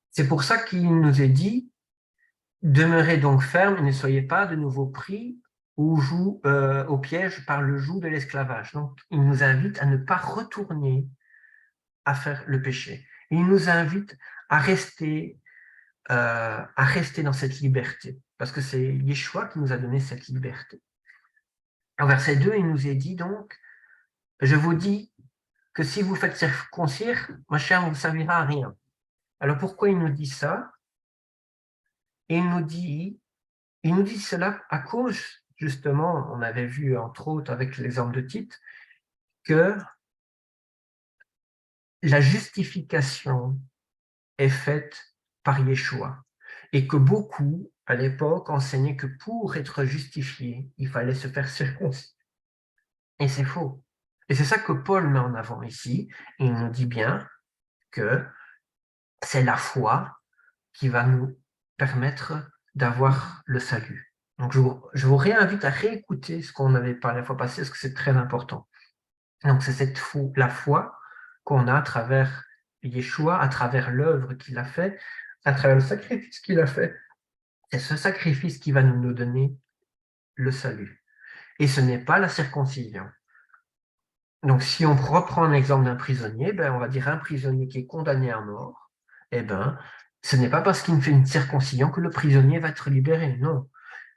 C'est pour ça qu'il nous est dit, demeurez donc fermes et ne soyez pas de nouveau pris au piège par le joug de l'esclavage. Donc, il nous invite à ne pas retourner à faire le péché. Il nous invite à rester dans cette liberté, parce que c'est Yeshua qui nous a donné cette liberté. En verset 2, il nous est dit donc, je vous dis que si vous faites circoncire, ma chère, ne vous servira à rien. Alors pourquoi il nous dit ça? Il nous dit cela à cause, justement, on avait vu entre autres avec l'exemple de Tite, que la justification est faite par Yeshua et que beaucoup, à l'époque, enseignaient que pour être justifié, il fallait se faire circoncire. Et c'est faux. Et c'est ça que Paul met en avant ici. Il nous dit bien que c'est la foi qui va nous permettre d'avoir le salut. Donc, je vous réinvite à réécouter ce qu'on avait parlé la fois passée, parce que c'est très important. Donc, c'est la foi qu'on a à travers Yeshua, à travers l'œuvre qu'il a fait, à travers le sacrifice qu'il a fait. C'est ce sacrifice qui va nous donner le salut. Et ce n'est pas la circoncision. Donc, si on reprend l'exemple d'un prisonnier, on va dire un prisonnier qui est condamné à mort, ce n'est pas parce qu'il fait une circoncision que le prisonnier va être libéré. Non,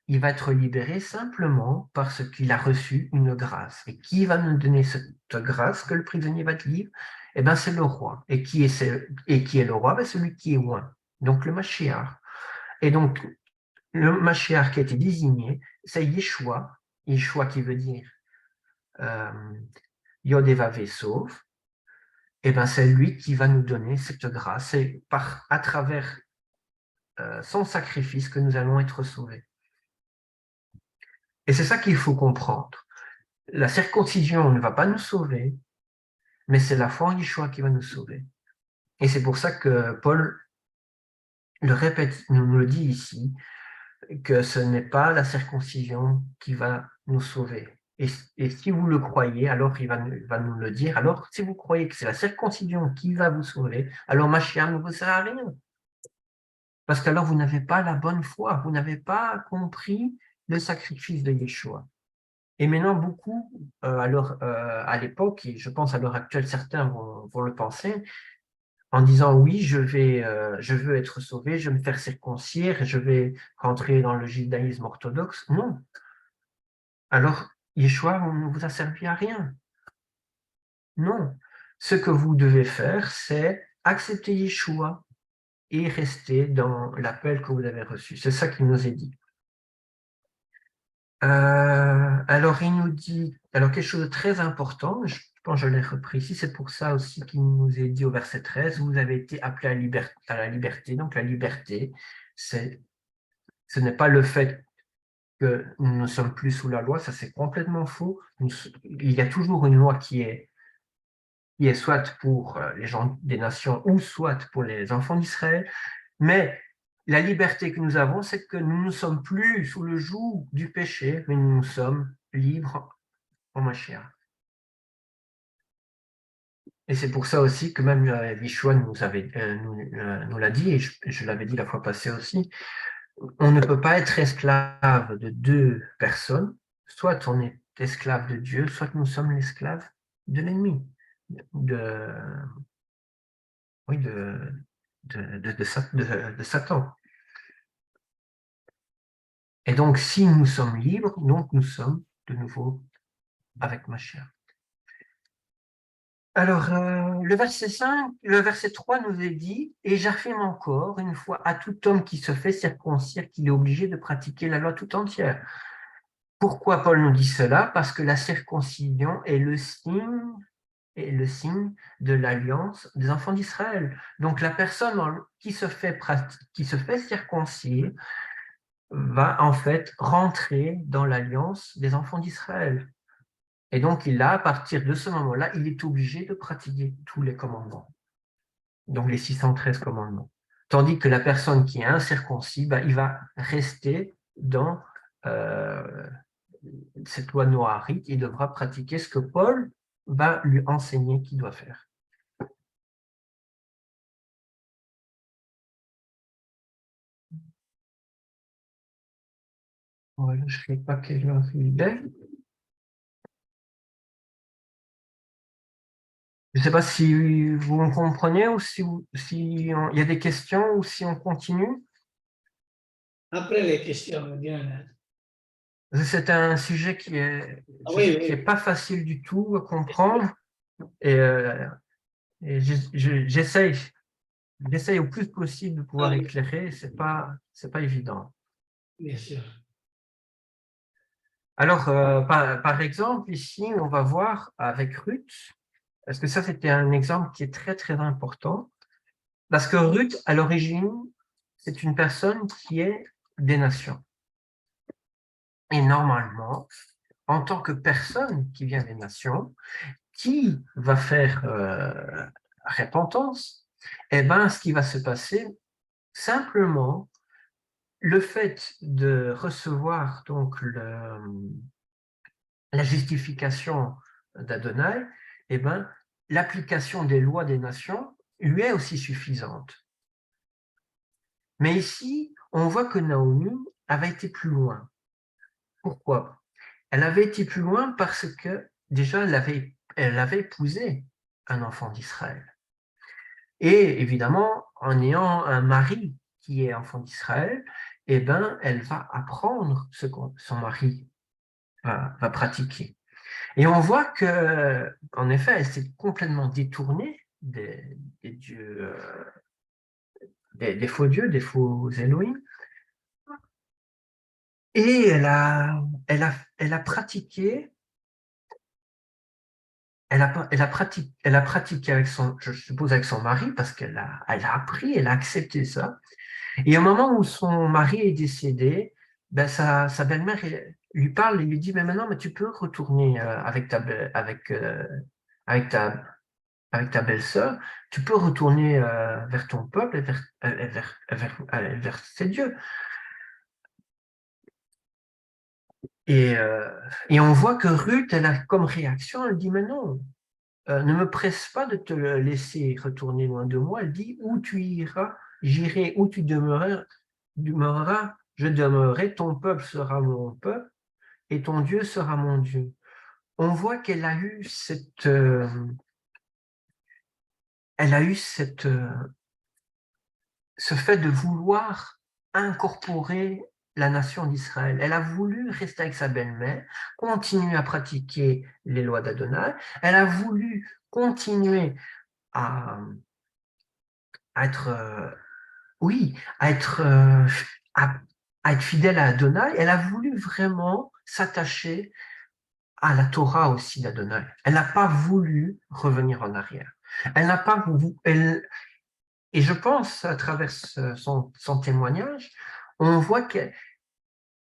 il va être libéré simplement parce qu'il a reçu une grâce. Et qui va nous donner cette grâce que le prisonnier va être libre? C'est le roi. Et qui est le roi? Celui qui est loin. Donc le Mashiach. Et donc, le Mashiach qui a été désigné, c'est Yeshua. Yeshua qui veut dire Yod-Vav Sauve. C'est lui qui va nous donner cette grâce. C'est à travers son sacrifice que nous allons être sauvés. Et c'est ça qu'il faut comprendre. La circoncision ne va pas nous sauver, mais c'est la foi en Yeshua qui va nous sauver. Et c'est pour ça que Paul le répète, nous le dit ici, que ce n'est pas la circoncision qui va nous sauver. Et si vous le croyez, alors il va nous le dire. Alors, si vous croyez que c'est la circoncision qui va vous sauver, alors Mashiach ne vous sert à rien. Parce qu'alors, vous n'avez pas la bonne foi, vous n'avez pas compris le sacrifice de Yeshua. Et maintenant, beaucoup, à l'époque, et je pense à l'heure actuelle, certains vont le penser, en disant oui, je veux être sauvé, je vais me faire circoncire, je vais rentrer dans le judaïsme orthodoxe. Non. Alors, Yeshua ne vous a servi à rien. Non. Ce que vous devez faire, c'est accepter Yeshua et rester dans l'appel que vous avez reçu. C'est ça qu'il nous est dit. Alors, il nous dit, quelque chose de très important, je pense que je l'ai repris ici, c'est pour ça aussi qu'il nous est dit au verset 13, vous avez été appelés à la liberté. Donc, la liberté, ce n'est pas le fait que nous ne sommes plus sous la loi, ça c'est complètement faux. Il y a toujours une loi qui est soit pour les gens des nations ou soit pour les enfants d'Israël, mais la liberté que nous avons, c'est que nous ne sommes plus sous le joug du péché, mais nous sommes libres en Mashiach. Et c'est pour ça aussi que même Yeshua nous l'a dit, et je l'avais dit la fois passée aussi, on ne peut pas être esclave de deux personnes, soit on est esclave de Dieu, soit nous sommes l'esclave de l'ennemi, de Satan. Et donc, si nous sommes libres, donc nous sommes de nouveau avec Mashiach. Alors, le verset 3 nous est dit « Et j'affirme encore une fois à tout homme qui se fait circoncire qu'il est obligé de pratiquer la loi tout entière. » Pourquoi Paul nous dit cela? Parce que la circoncision est le signe de l'alliance des enfants d'Israël. Donc, la personne qui se fait circoncire va en fait rentrer dans l'alliance des enfants d'Israël. Et donc, à partir de ce moment-là, il est obligé de pratiquer tous les commandements. Donc, les 613 commandements. Tandis que la personne qui est incirconcis, il va rester dans cette loi noahite, il devra pratiquer ce que Paul va lui enseigner qu'il doit faire. Voilà, je ne sais pas quelle heure il est. Je ne sais pas si vous me comprenez ou si il y a des questions ou si on continue. Après les questions, bien. C'est un sujet qui est, Ah oui, qui est oui. pas facile du tout à comprendre et j'essaye au plus possible de pouvoir Ah oui, éclairer. C'est pas évident. bien sûr. Alors, par exemple, ici, on va voir avec Ruth, parce que ça, c'était un exemple qui est très, très important, parce que Ruth, à l'origine, c'est une personne qui est des nations. Et normalement, en tant que personne qui vient des nations, qui va faire repentance, eh bien, ce qui va se passer, simplement, le fait de recevoir donc la justification d'Adonai, eh ben, l'application des lois des nations lui est aussi suffisante. Mais ici, on voit que Naomi avait été plus loin. Pourquoi? Elle avait été plus loin parce que déjà, elle avait épousé un enfant d'Israël. Et évidemment, en ayant un mari qui est enfant d'Israël, eh ben, elle va apprendre ce que son mari va pratiquer. Et on voit que, en effet, elle s'est complètement détournée des dieux, des faux dieux, des faux Elohim, et elle a pratiqué, elle a pratiqué avec je suppose avec son mari, parce elle a appris, elle a accepté ça. Et au moment où son mari est décédé, ben sa belle-mère lui parle et lui dit, mais maintenant, tu peux retourner avec ta belle-sœur, tu peux retourner vers ton peuple et vers ces dieux. Et on voit que Ruth, elle a comme réaction, elle dit, mais non, ne me presse pas de te laisser retourner loin de moi. Elle dit, où tu iras, j'irai, où tu demeureras, je demeurerai, ton peuple sera mon peuple et ton Dieu sera mon Dieu. On voit qu'elle a eu ce fait de vouloir incorporer la nation d'Israël. Elle a voulu rester avec sa belle-mère, continuer à pratiquer les lois d'Adonai. Elle a voulu continuer à être, à être fidèle à Adonai. Elle a voulu vraiment s'attacher à la Torah aussi d'Adonai. Elle n'a pas voulu revenir en arrière. Elle n'a pas voulu, et je pense, à travers son témoignage, on voit qu'elle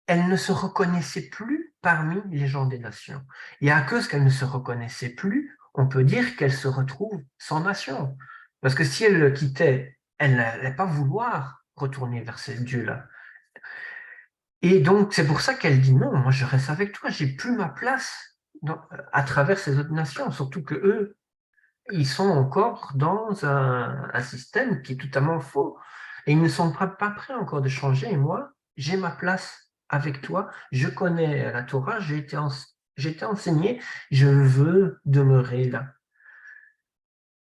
ne se reconnaissait plus parmi les gens des nations. Et à cause qu'elle ne se reconnaissait plus, on peut dire qu'elle se retrouve sans nation. Parce que si elle le quittait, elle n'allait pas vouloir retourner vers ces dieux-là. Et donc, c'est pour ça qu'elle dit non, moi je reste avec toi, j'ai plus ma place à travers ces autres nations, surtout que eux, ils sont encore dans un système qui est totalement faux. Et ils ne sont pas prêts encore de changer. Et moi, j'ai ma place avec toi. Je connais la Torah, j'ai été enseigné. Je veux demeurer là.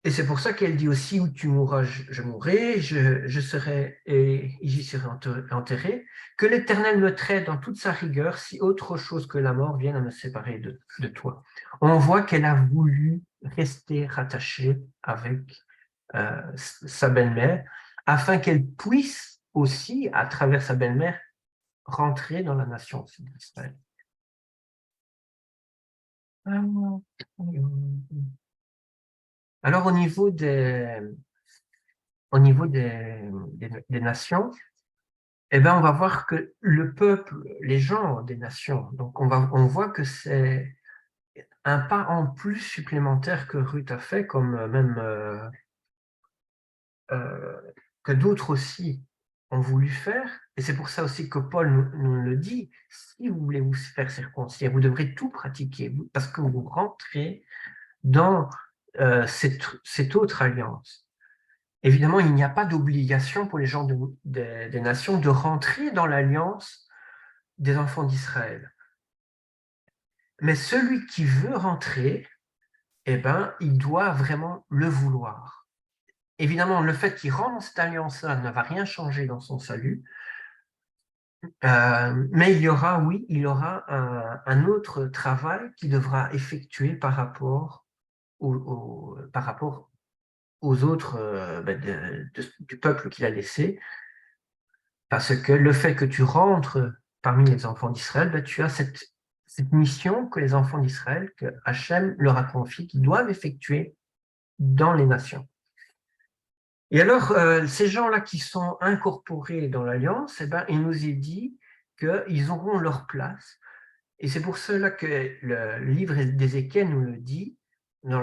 Et c'est pour ça qu'elle dit aussi, où tu mourras, je mourrai, je serai, et j'y serai enterré, que l'Éternel me traite dans toute sa rigueur si autre chose que la mort vienne à me séparer de toi. On voit qu'elle a voulu rester rattachée avec sa belle-mère, afin qu'elle puisse aussi, à travers sa belle-mère, rentrer dans la nation d'Israël. Alors, au niveau des nations, eh ben, on va voir que le peuple, les gens des nations, donc on voit que c'est un pas en plus supplémentaire que Ruth a fait, comme même que d'autres aussi ont voulu faire. Et c'est pour ça aussi que Paul nous le dit, si vous voulez vous faire circoncire, vous devrez tout pratiquer, parce que vous rentrez dans cette autre alliance. Évidemment, il n'y a pas d'obligation pour les gens des nations de rentrer dans l'alliance des enfants d'Israël. Mais celui qui veut rentrer, eh ben, il doit vraiment le vouloir. Évidemment, le fait qu'il rentre dans cette alliance-là ne va rien changer dans son salut, mais il y aura un autre travail qu'il devra effectuer par rapport aux autres du peuple qu'il a laissé, parce que le fait que tu rentres parmi les enfants d'Israël, ben, tu as cette mission que les enfants d'Israël, que Hachem leur a confiée, qu'ils doivent effectuer dans les nations. Et alors, ces gens-là qui sont incorporés dans l'Alliance, eh ben, il nous est dit qu'ils auront leur place. Et c'est pour cela que le livre d'Ézéchiel nous le dit, dans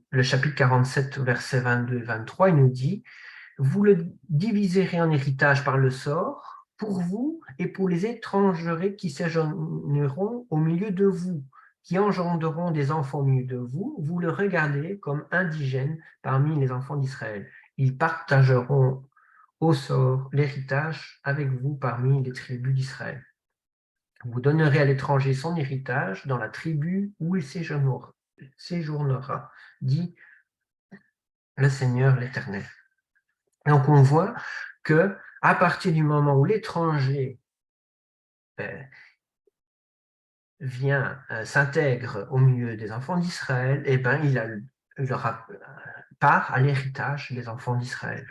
le chapitre 47, versets 22 et 23, il nous dit « Vous le diviserez en héritage par le sort, pour vous et pour les étrangers qui séjourneront au milieu de vous, qui engendreront des enfants au milieu de vous, vous le regardez comme indigène parmi les enfants d'Israël. Ils partageront au sort l'héritage avec vous parmi les tribus d'Israël. Vous donnerez à l'étranger son héritage dans la tribu où il séjournera, dit le Seigneur l'Éternel. » Donc on voit que à partir du moment où l'étranger s'intègre au milieu des enfants d'Israël, eh ben, il aura part à l'héritage des enfants d'Israël.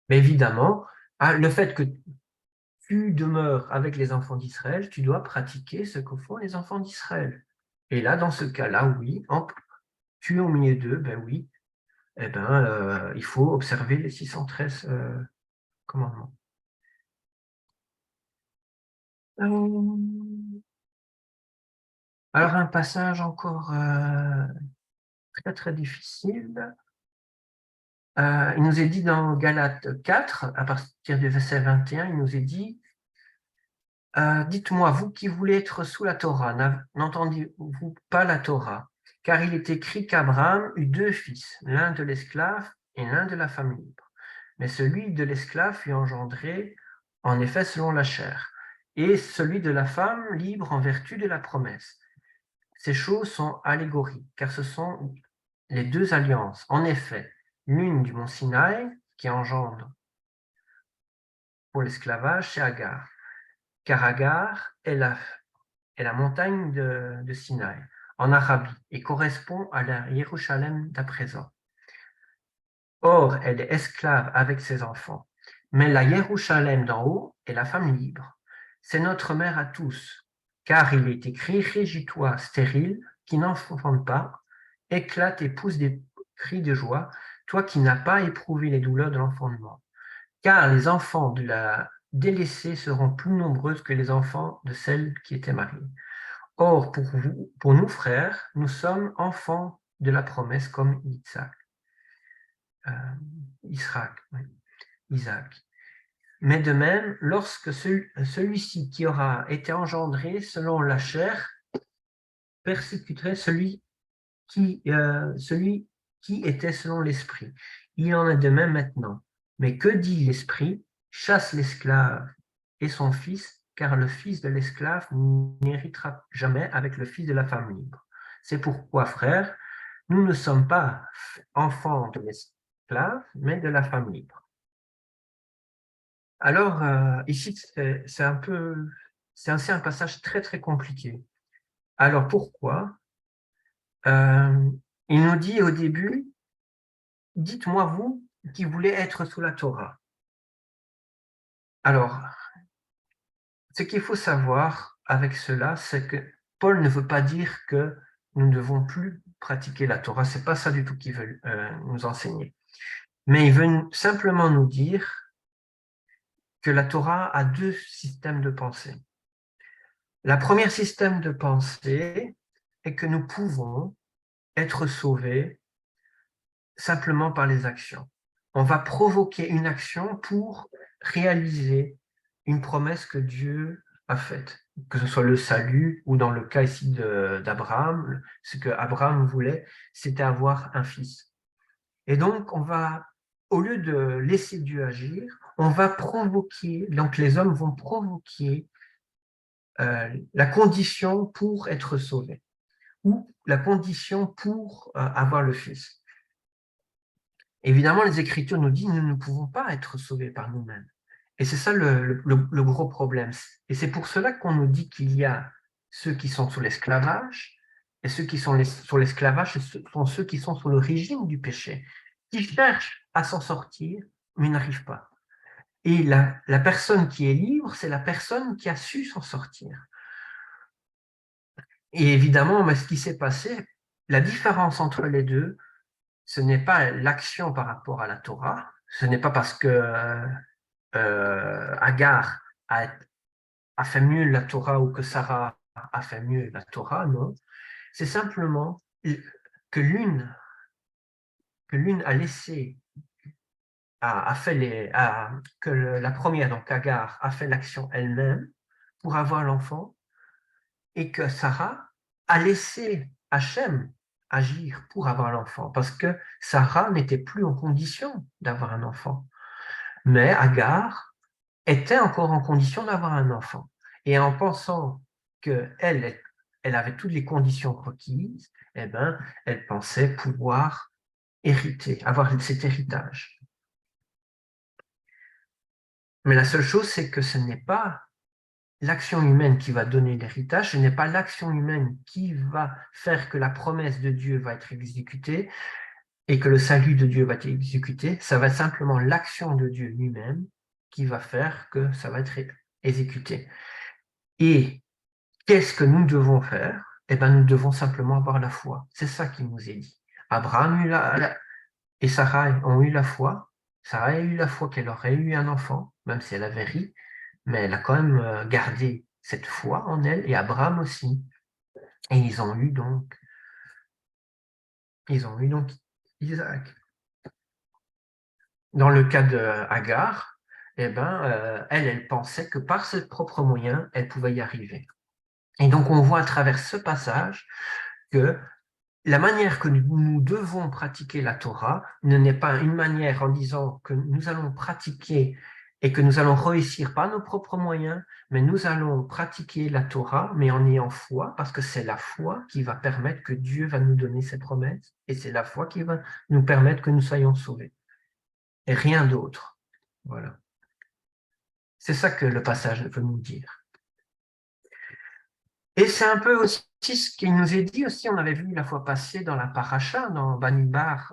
Mais évidemment, le fait que tu demeures avec les enfants d'Israël, tu dois pratiquer ce que font les enfants d'Israël. Et là, dans ce cas-là, oui, tu es au milieu d'eux, ben oui, eh ben, il faut observer les 613 commandements. Alors, un passage encore très, très difficile. Il nous est dit dans Galates 4, à partir du verset 21, il nous est dit « Dites-moi, vous qui voulez être sous la Torah, n'entendez-vous pas la Torah? Car il est écrit qu'Abraham eut 2 fils, l'un de l'esclave et l'un de la femme libre. Mais celui de l'esclave fut engendré, en effet, selon la chair, et celui de la femme libre en vertu de la promesse. Ces choses sont allégories, car ce sont les 2 alliances. En effet, l'une du mont Sinaï, qui engendre pour l'esclavage, c'est Agar. Car Agar est la montagne de Sinaï, en Arabie, et correspond à la Jérusalem d'à présent. Or, elle est esclave avec ses enfants. Mais la Jérusalem d'en haut est la femme libre. C'est notre mère à tous, car il est écrit « Régis-toi, stérile, qui n'enfante pas, éclate et pousse des cris de joie, toi qui n'as pas éprouvé les douleurs de l'enfantement. Car les enfants de la délaissée seront plus nombreuses que les enfants de celle qui était mariée. Or, pour nous, frères, nous sommes enfants de la promesse comme Isaac. Mais de même, lorsque celui-ci qui aura été engendré selon la chair persécuterait celui qui était selon l'esprit. Il en est de même maintenant. Mais que dit l'esprit? Chasse l'esclave et son fils car le fils de l'esclave n'héritera jamais avec le fils de la femme libre. C'est pourquoi, frères, nous ne sommes pas enfants de l'esclave, mais de la femme libre. Alors, ici, c'est aussi un passage très, très compliqué. Alors, pourquoi? Il nous dit au début, « Dites-moi, vous, qui voulez être sous la Torah. » Alors, ce qu'il faut savoir avec cela, c'est que Paul ne veut pas dire que nous ne devons plus pratiquer la Torah. Ce n'est pas ça du tout qu'il veut nous enseigner. Mais il veut simplement nous dire que la Torah a deux systèmes de pensée. Le premier système de pensée est que nous pouvons être sauvés simplement par les actions. On va provoquer une action pour réaliser une promesse que Dieu a faite, que ce soit le salut ou dans le cas ici d'Abraham, ce que Abraham voulait, c'était avoir un fils. Et donc, au lieu de laisser Dieu agir, on va provoquer, donc les hommes vont provoquer la condition pour être sauvés ou la condition pour avoir le fils. Évidemment, les Écritures nous disent que nous ne pouvons pas être sauvés par nous-mêmes. Et c'est ça le gros problème. Et c'est pour cela qu'on nous dit qu'il y a ceux qui sont sous l'esclavage, et ceux qui sont sous l'esclavage sont ceux qui sont sous le régime du péché, qui cherchent à s'en sortir, mais n'arrivent pas. Et la personne qui est libre, c'est la personne qui a su s'en sortir. Et évidemment, ce qui s'est passé, la différence entre les deux, ce n'est pas l'action par rapport à la Torah, ce n'est pas parce que Agar a fait mieux la Torah ou que Sarah a fait mieux la Torah, non. C'est simplement que l'une a laissé, que la première, donc Agar, a fait l'action elle-même pour avoir l'enfant, et que Sarah a laissé Hachem agir pour avoir l'enfant, parce que Sarah n'était plus en condition d'avoir un enfant. Mais Agar était encore en condition d'avoir un enfant. Et en pensant qu'elle avait toutes les conditions requises, eh ben, elle pensait pouvoir hériter, avoir cet héritage. Mais la seule chose, c'est que ce n'est pas l'action humaine qui va donner l'héritage, ce n'est pas l'action humaine qui va faire que la promesse de Dieu va être exécutée et que le salut de Dieu va être exécuté, ça va être simplement l'action de Dieu lui-même qui va faire que ça va être exécuté. Et qu'est-ce que nous devons faire? Eh bien, nous devons simplement avoir la foi. C'est ça qui nous est dit. Abraham et Sarah ont eu la foi. Sarah a eu la foi qu'elle aurait eu un enfant, même si elle avait ri, mais elle a quand même gardé cette foi en elle, et Abraham aussi. Et ils ont eu donc Isaac. Dans le cas de Agar, eh ben, elle pensait que par ses propres moyens, elle pouvait y arriver. Et donc, on voit à travers ce passage que la manière que nous devons pratiquer la Torah n'est pas une manière en disant que nous allons pratiquer et que nous allons réussir par nos propres moyens, mais nous allons pratiquer la Torah, mais en ayant foi, parce que c'est la foi qui va permettre que Dieu va nous donner ses promesses, et c'est la foi qui va nous permettre que nous soyons sauvés. Et rien d'autre. Voilà. C'est ça que le passage veut nous dire. Et c'est un peu aussi ce qu'il nous est dit aussi, on avait vu la fois passée dans la paracha, dans Bamidbar,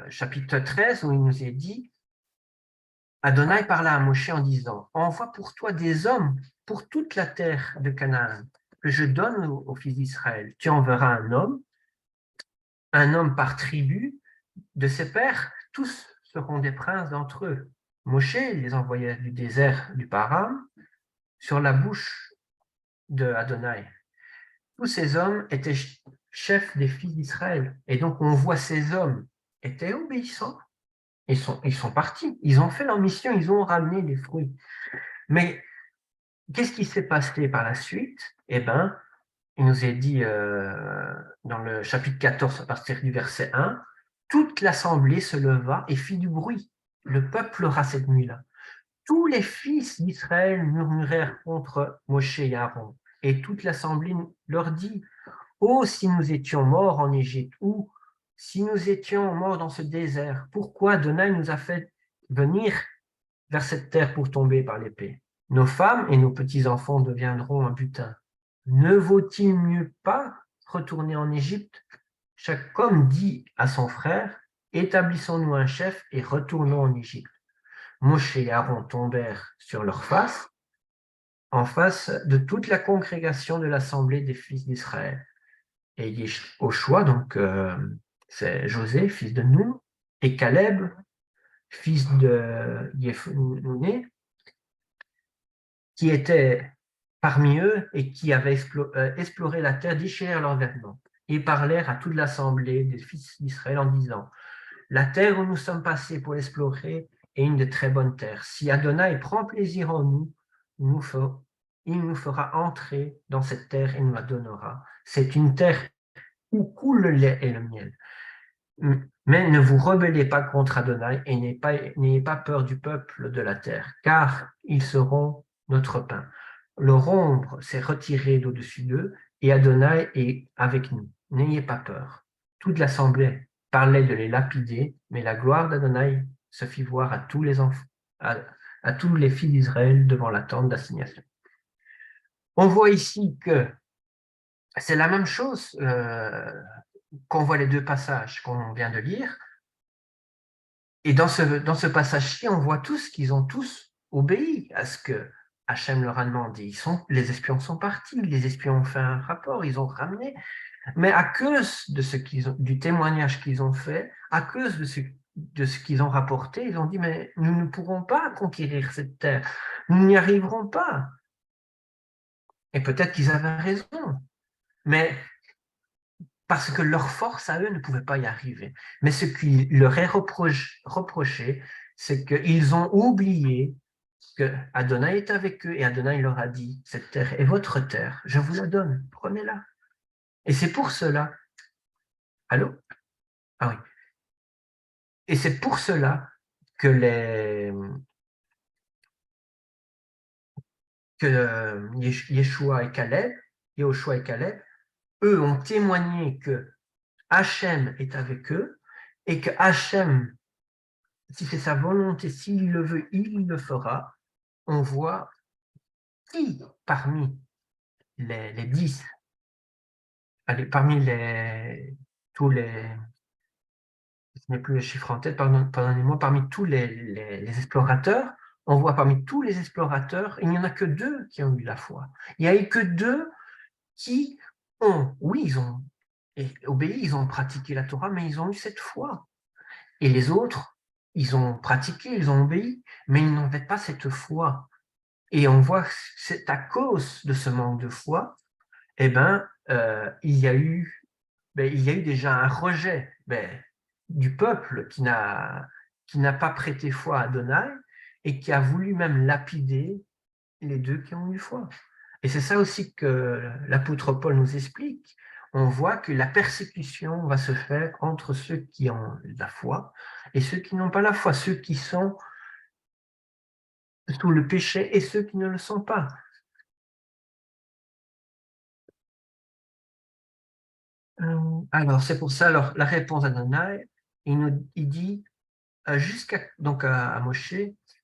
chapitre 13, où il nous est dit, Adonai parla à Moshe en disant, envoie pour toi des hommes pour toute la terre de Canaan, que je donne aux fils d'Israël. Tu enverras un homme par tribu de ses pères, tous seront des princes d'entre eux. Moshe les envoya du désert du Paran sur la bouche de Adonai. Tous ces hommes étaient chefs des fils d'Israël. Et donc, on voit ces hommes étaient obéissants. Ils sont partis. Ils ont fait leur mission. Ils ont ramené des fruits. Mais qu'est-ce qui s'est passé par la suite? Eh bien, il nous est dit dans le chapitre 14, à partir du verset 1, toute l'assemblée se leva et fit du bruit. Le peuple pleura cette nuit-là. tous les fils d'Israël murmurèrent contre Moshe et Aaron. Et toute l'assemblée leur dit, « Oh, si nous étions morts en Égypte, ou si nous étions morts dans ce désert, pourquoi Adonai nous a fait venir vers cette terre pour tomber par l'épée? Nos femmes et nos petits-enfants deviendront un butin. Ne vaut-il mieux pas retourner en Égypte? Chaque homme dit à son frère, établissons-nous un chef et retournons en Égypte. Moshe et Aaron tombèrent sur leur face, en face de toute la congrégation de l'assemblée des fils d'Israël. Et Joshua, donc c'est José, fils de Nun, et Caleb, fils de Jephouné, qui étaient parmi eux et qui avaient exploré la terre, déchirèrent leurs vêtements et parlèrent à toute l'assemblée des fils d'Israël en disant, « La terre où nous sommes passés pour l'explorer est une de très bonnes terres. Si Adonai prend plaisir en nous, il nous fera entrer dans cette terre et nous la donnera. C'est une terre où coule le lait et le miel. Mais ne vous rebellez pas contre Adonai et n'ayez pas peur du peuple de la terre, car ils seront notre pain. Leur ombre s'est retirée d'au-dessus d'eux et Adonai est avec nous. N'ayez pas peur. » Toute l'assemblée parlait de les lapider, mais la gloire d'Adonai se fit voir à tous les enfants, à tous les fils d'Israël devant la tente d'assignation. On voit ici que c'est la même chose qu'on voit les deux passages qu'on vient de lire. Et dans ce passage-ci, on voit tous qu'ils ont tous obéi à ce que Hachem leur a demandé. Les espions sont partis, les espions ont fait un rapport, ils ont ramené. Mais à cause du témoignage qu'ils ont fait, à cause de ce qu'ils ont rapporté, ils ont dit, mais nous ne pourrons pas conquérir cette terre, nous n'y arriverons pas. Et peut-être qu'ils avaient raison, mais parce que leur force à eux ne pouvait pas y arriver. Mais ce qui leur est reproché, c'est qu'ils ont oublié que Adonai est avec eux et Adonai leur a dit, cette terre est votre terre, je vous la donne, prenez-la. Et c'est pour cela, allô? Ah oui. Et c'est pour cela que Yeshua et Caleb, eux ont témoigné que Hachem est avec eux et que Hachem, si c'est sa volonté, s'il le veut, il le fera. On voit qui parmi les 10, parmi tous les, je n'ai plus les chiffres en tête, pardonnez-moi, parmi tous les explorateurs, on voit parmi tous les explorateurs, il n'y en a que 2 qui ont eu la foi. Il n'y a eu que 2 qui ils ont obéi, ils ont pratiqué la Torah, mais ils ont eu cette foi. Et les autres, ils ont pratiqué, ils ont obéi, mais ils n'avaient pas cette foi. Et on voit que c'est à cause de ce manque de foi, il y a eu déjà un rejet du peuple qui n'a pas prêté foi à Adonai et qui a voulu même lapider les 2 qui ont eu foi. Et c'est ça aussi que l'apôtre Paul nous explique. On voit que la persécution va se faire entre ceux qui ont la foi et ceux qui n'ont pas la foi, ceux qui sont sous le péché et ceux qui ne le sont pas. Alors, c'est pour ça, alors, la réponse d'Adonai, il dit à Moshe,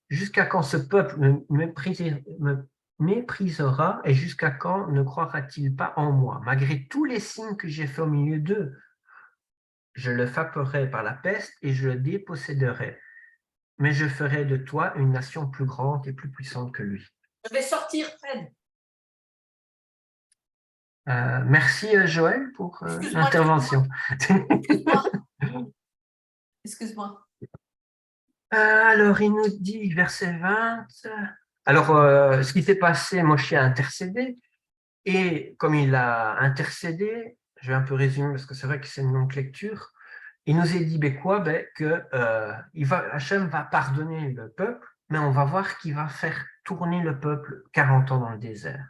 jusqu'à quand ce peuple me méprisera et jusqu'à quand ne croira-t-il pas en moi, malgré tous les signes que j'ai faits au milieu d'eux? Je le frapperai par la peste et je le déposséderai, mais je ferai de toi une nation plus grande et plus puissante que lui. Je vais sortir, Fred. Merci Joël pour Excuse-moi, l'intervention. Excuse-moi. Alors, il nous dit, verset 20, alors, ce qui s'est passé, Moshe a intercédé, et comme il a intercédé, je vais un peu résumer parce que c'est vrai que c'est une longue lecture, il nous a dit que Hachem va pardonner le peuple, mais on va voir qu'il va faire tourner le peuple 40 ans dans le désert.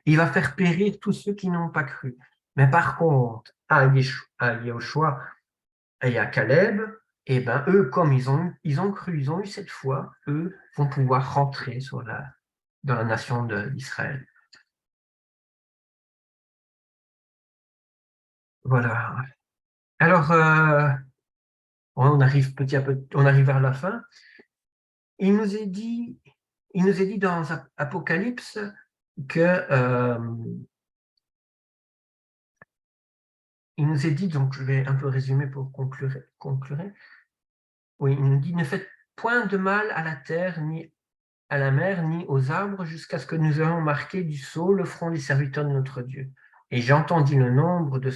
Il va faire périr tous ceux qui n'ont pas cru. Mais par contre, à Yehoshua et à Caleb, et ben eux, comme ils ont cru, ils ont eu cette foi, eux vont pouvoir rentrer dans la nation d'Israël. Voilà. Alors, on arrive petit à petit, on arrive vers la fin. Il nous est dit dans Apocalypse que il nous est dit, donc je vais un peu résumer pour conclure. Oui, il nous dit, ne faites point de mal à la terre, ni à la mer, ni aux arbres, jusqu'à ce que nous ayons marqué du sceau le front des serviteurs de notre Dieu. Et j'entendis le nombre de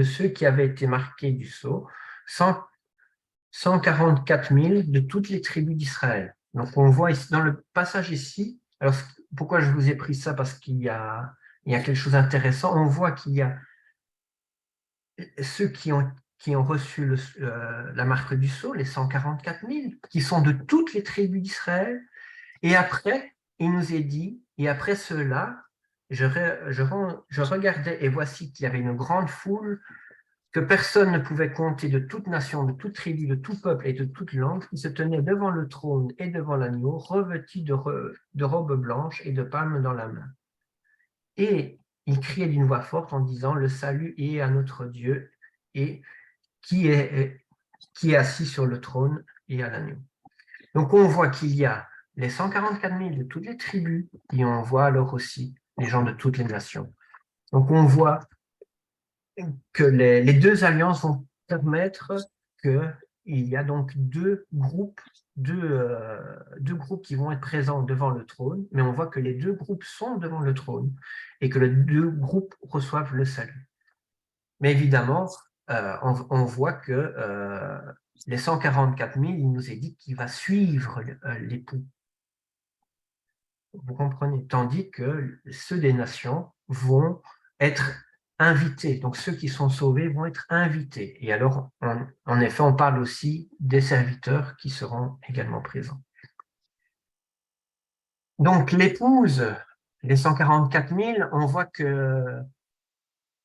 ceux qui avaient été marqués du sceau, 144 000 de toutes les tribus d'Israël. Donc on voit ici, dans le passage ici, alors pourquoi je vous ai pris ça? Parce qu'il y a quelque chose d'intéressant. On voit qu'il y a ceux qui ont reçu la marque du sceau, les 144 000, qui sont de toutes les tribus d'Israël. Et après, il nous est dit, et après cela, je regardais et voici qu'il y avait une grande foule que personne ne pouvait compter, de toute nation, de toute tribu, de tout peuple et de toute langue, qui se tenaient devant le trône et devant l'agneau, revêtis de robes blanches et de palmes dans la main. Et ils criaient d'une voix forte en disant, le salut est à notre Dieu, et qui est assis sur le trône et à l'agneau. Donc on voit qu'il y a les 144 000 de toutes les tribus, et on voit alors aussi les gens de toutes les nations. Donc on voit que les deux alliances vont permettre qu'il y a donc deux groupes qui vont être présents devant le trône, mais on voit que les deux groupes sont devant le trône et que les deux groupes reçoivent le salut. Mais évidemment, on voit que les 144 000, il nous est dit qu'il va suivre l'époux. Vous comprenez? Tandis que ceux des nations vont être invités. Donc, ceux qui sont sauvés vont être invités. Et alors, en effet, on parle aussi des serviteurs qui seront également présents. Donc, l'épouse, les 144 000, on voit qu'elle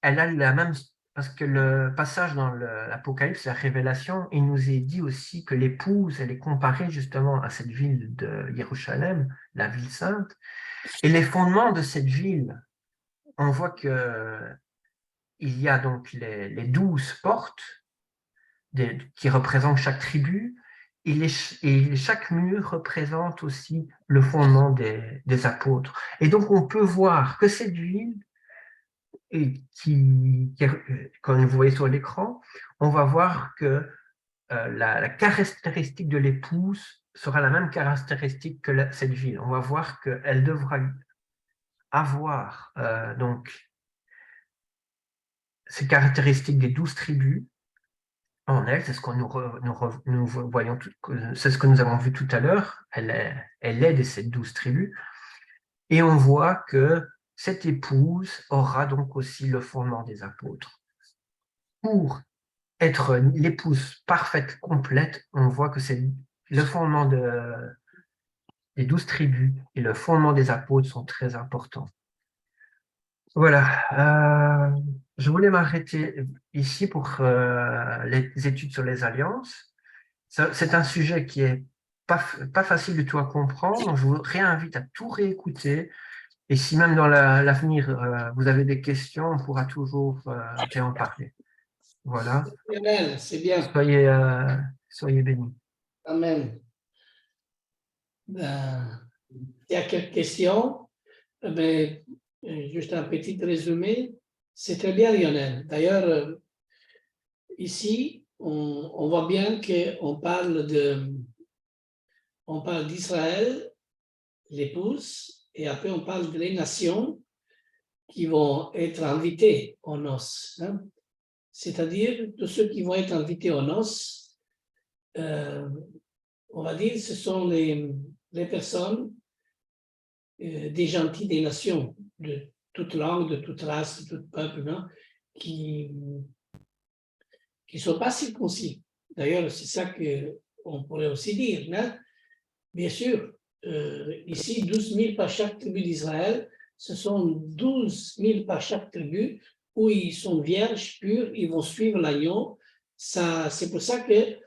a la même... Parce que le passage dans l'Apocalypse, la Révélation, il nous est dit aussi que l'épouse, elle est comparée justement à cette ville de Jérusalem, la ville sainte. Et les fondements de cette ville, on voit qu'il y a donc les 12 portes qui représentent chaque tribu, et chaque mur représente aussi le fondement des apôtres. Et donc on peut voir que cette ville, comme vous voyez sur l'écran, on va voir que la caractéristique de l'épouse sera la même caractéristique que cette ville. On va voir qu'elle devra avoir donc ces caractéristiques des 12 tribus en elle, c'est ce que nous voyons, c'est ce que nous avons vu tout à l'heure, elle est de ces 12 tribus, et on voit que cette épouse aura donc aussi le fondement des apôtres. Pour être l'épouse parfaite, complète, on voit que c'est le fondement des 12 tribus et le fondement des apôtres sont très importants. Voilà, je voulais m'arrêter ici pour les études sur les alliances. C'est un sujet qui est pas facile du tout à comprendre. Je vous réinvite à tout réécouter. Et si même dans l'avenir, vous avez des questions, on pourra toujours en parler. Voilà. C'est bien. Soyez bénis. Amen. Il y a quelques questions, mais juste un petit résumé. C'est très bien, Lionel. D'ailleurs, ici, on voit bien qu'on parle d'Israël, l'épouse, et après on parle des nations qui vont être invitées aux noces. Hein? C'est-à-dire, tous ceux qui vont être invités aux noces, on va dire, ce sont les personnes des gentils des nations, de toute langue, de toute race, de tout peuple, hein, qui ne sont pas circoncis. D'ailleurs, c'est ça qu'on pourrait aussi dire. Hein? Bien sûr, ici, 12 000 par chaque tribu d'Israël, ce sont 12 000 par chaque tribu, où ils sont vierges, purs, ils vont suivre l'agneau. C'est pour ça que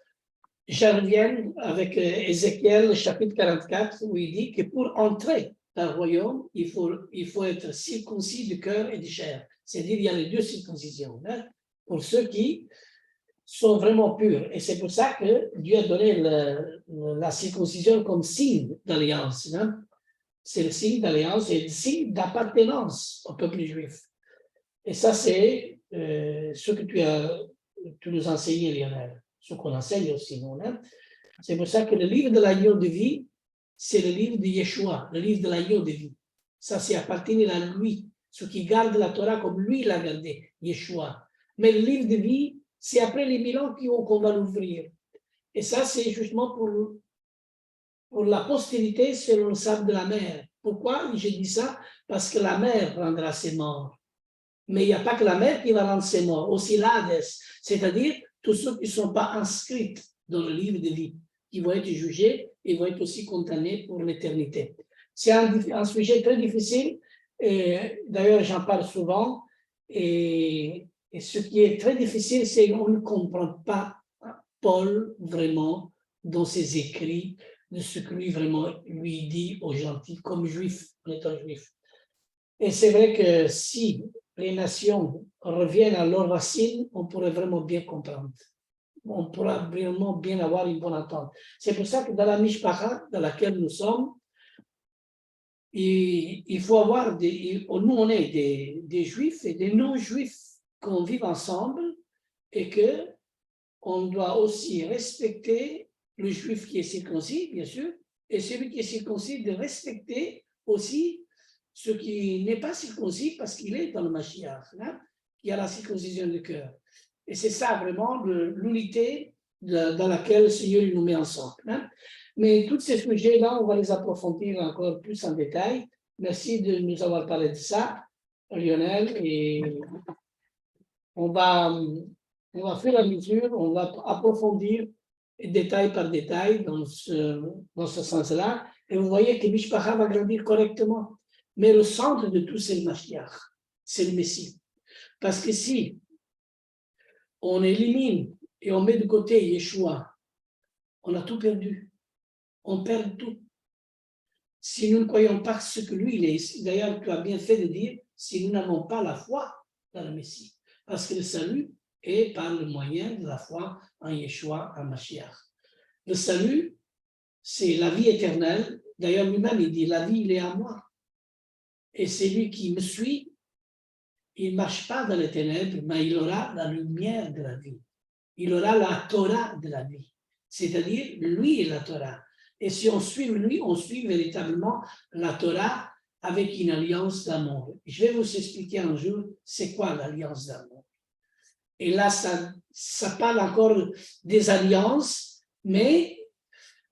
je reviens avec Ézéchiel chapitre 44 où il dit que pour entrer dans le royaume, il faut être circoncis du cœur et de chair. C'est-à-dire il y a les deux circoncisions, hein, pour ceux qui sont vraiment purs. Et c'est pour ça que Dieu a donné la circoncision comme signe d'alliance. Hein. C'est le signe d'alliance et le signe d'appartenance au peuple juif. Et ça, c'est ce que tu nous enseignes, Lionel, ce qu'on enseigne aussi, nous. Hein. C'est pour ça que le livre de l'agneau de vie, c'est le livre de Yeshua, le livre de l'agneau de vie. Ça, c'est appartenir à lui, ceux qui gardent la Torah comme lui l'a gardé, Yeshua. Mais le livre de vie, c'est après les 1000 ans qu'on va l'ouvrir. Et ça, c'est justement pour la postérité selon le sable de la mer. Pourquoi je dis ça? Parce que la mer rendra ses morts. Mais il n'y a pas que la mer qui va rendre ses morts, aussi l'Hadès, c'est-à-dire tous ceux qui ne sont pas inscrits dans le livre de vie, qui vont être jugés et vont être aussi condamnés pour l'éternité. C'est un sujet très difficile, d'ailleurs j'en parle souvent, et ce qui est très difficile, c'est qu'on ne comprend pas Paul vraiment dans ses écrits, de ce que lui vraiment lui dit aux gentils, comme juif, en étant juif. Et c'est vrai que si les nations reviennent à leurs racines, on pourrait vraiment bien comprendre. On pourra vraiment bien avoir une bonne entente. C'est pour ça que dans la Mishpacha dans laquelle nous sommes, il faut avoir nous on est des juifs et des non-juifs qu'on vive ensemble et que on doit aussi respecter le juif qui est circoncis, bien sûr, et celui qui est circoncis de respecter aussi ce qui n'est pas circoncis parce qu'il est dans le Mashiach, hein, qui a la circoncision du cœur. Et c'est ça vraiment l'unité dans laquelle le Seigneur nous met ensemble. Hein. Mais tous ces sujets-là, on va les approfondir encore plus en détail. Merci de nous avoir parlé de ça, Lionel. Et on va faire la mesure, on va approfondir détail par détail dans ce sens-là. Et vous voyez que Mishpacha va grandir correctement. Mais le centre de tout, c'est le Mashiach, c'est le Messie. Parce que si on élimine et on met de côté Yeshua, on a tout perdu. On perd tout. Si nous ne croyons pas ce que lui il est, d'ailleurs tu as bien fait de dire, si nous n'avons pas la foi dans le Messie. Parce que le salut est par le moyen de la foi en Yeshua, en Mashiach. Le salut, c'est la vie éternelle. D'ailleurs, lui-même, il dit, la vie, il est à moi. Et celui qui me suit, il ne marche pas dans les ténèbres, mais il aura la lumière de la vie. Il aura la Torah de la vie. C'est-à-dire, lui est la Torah. Et si on suit lui, on suit véritablement la Torah avec une alliance d'amour. Je vais vous expliquer un jour, c'est quoi l'alliance d'amour. Et là, ça parle encore des alliances, mais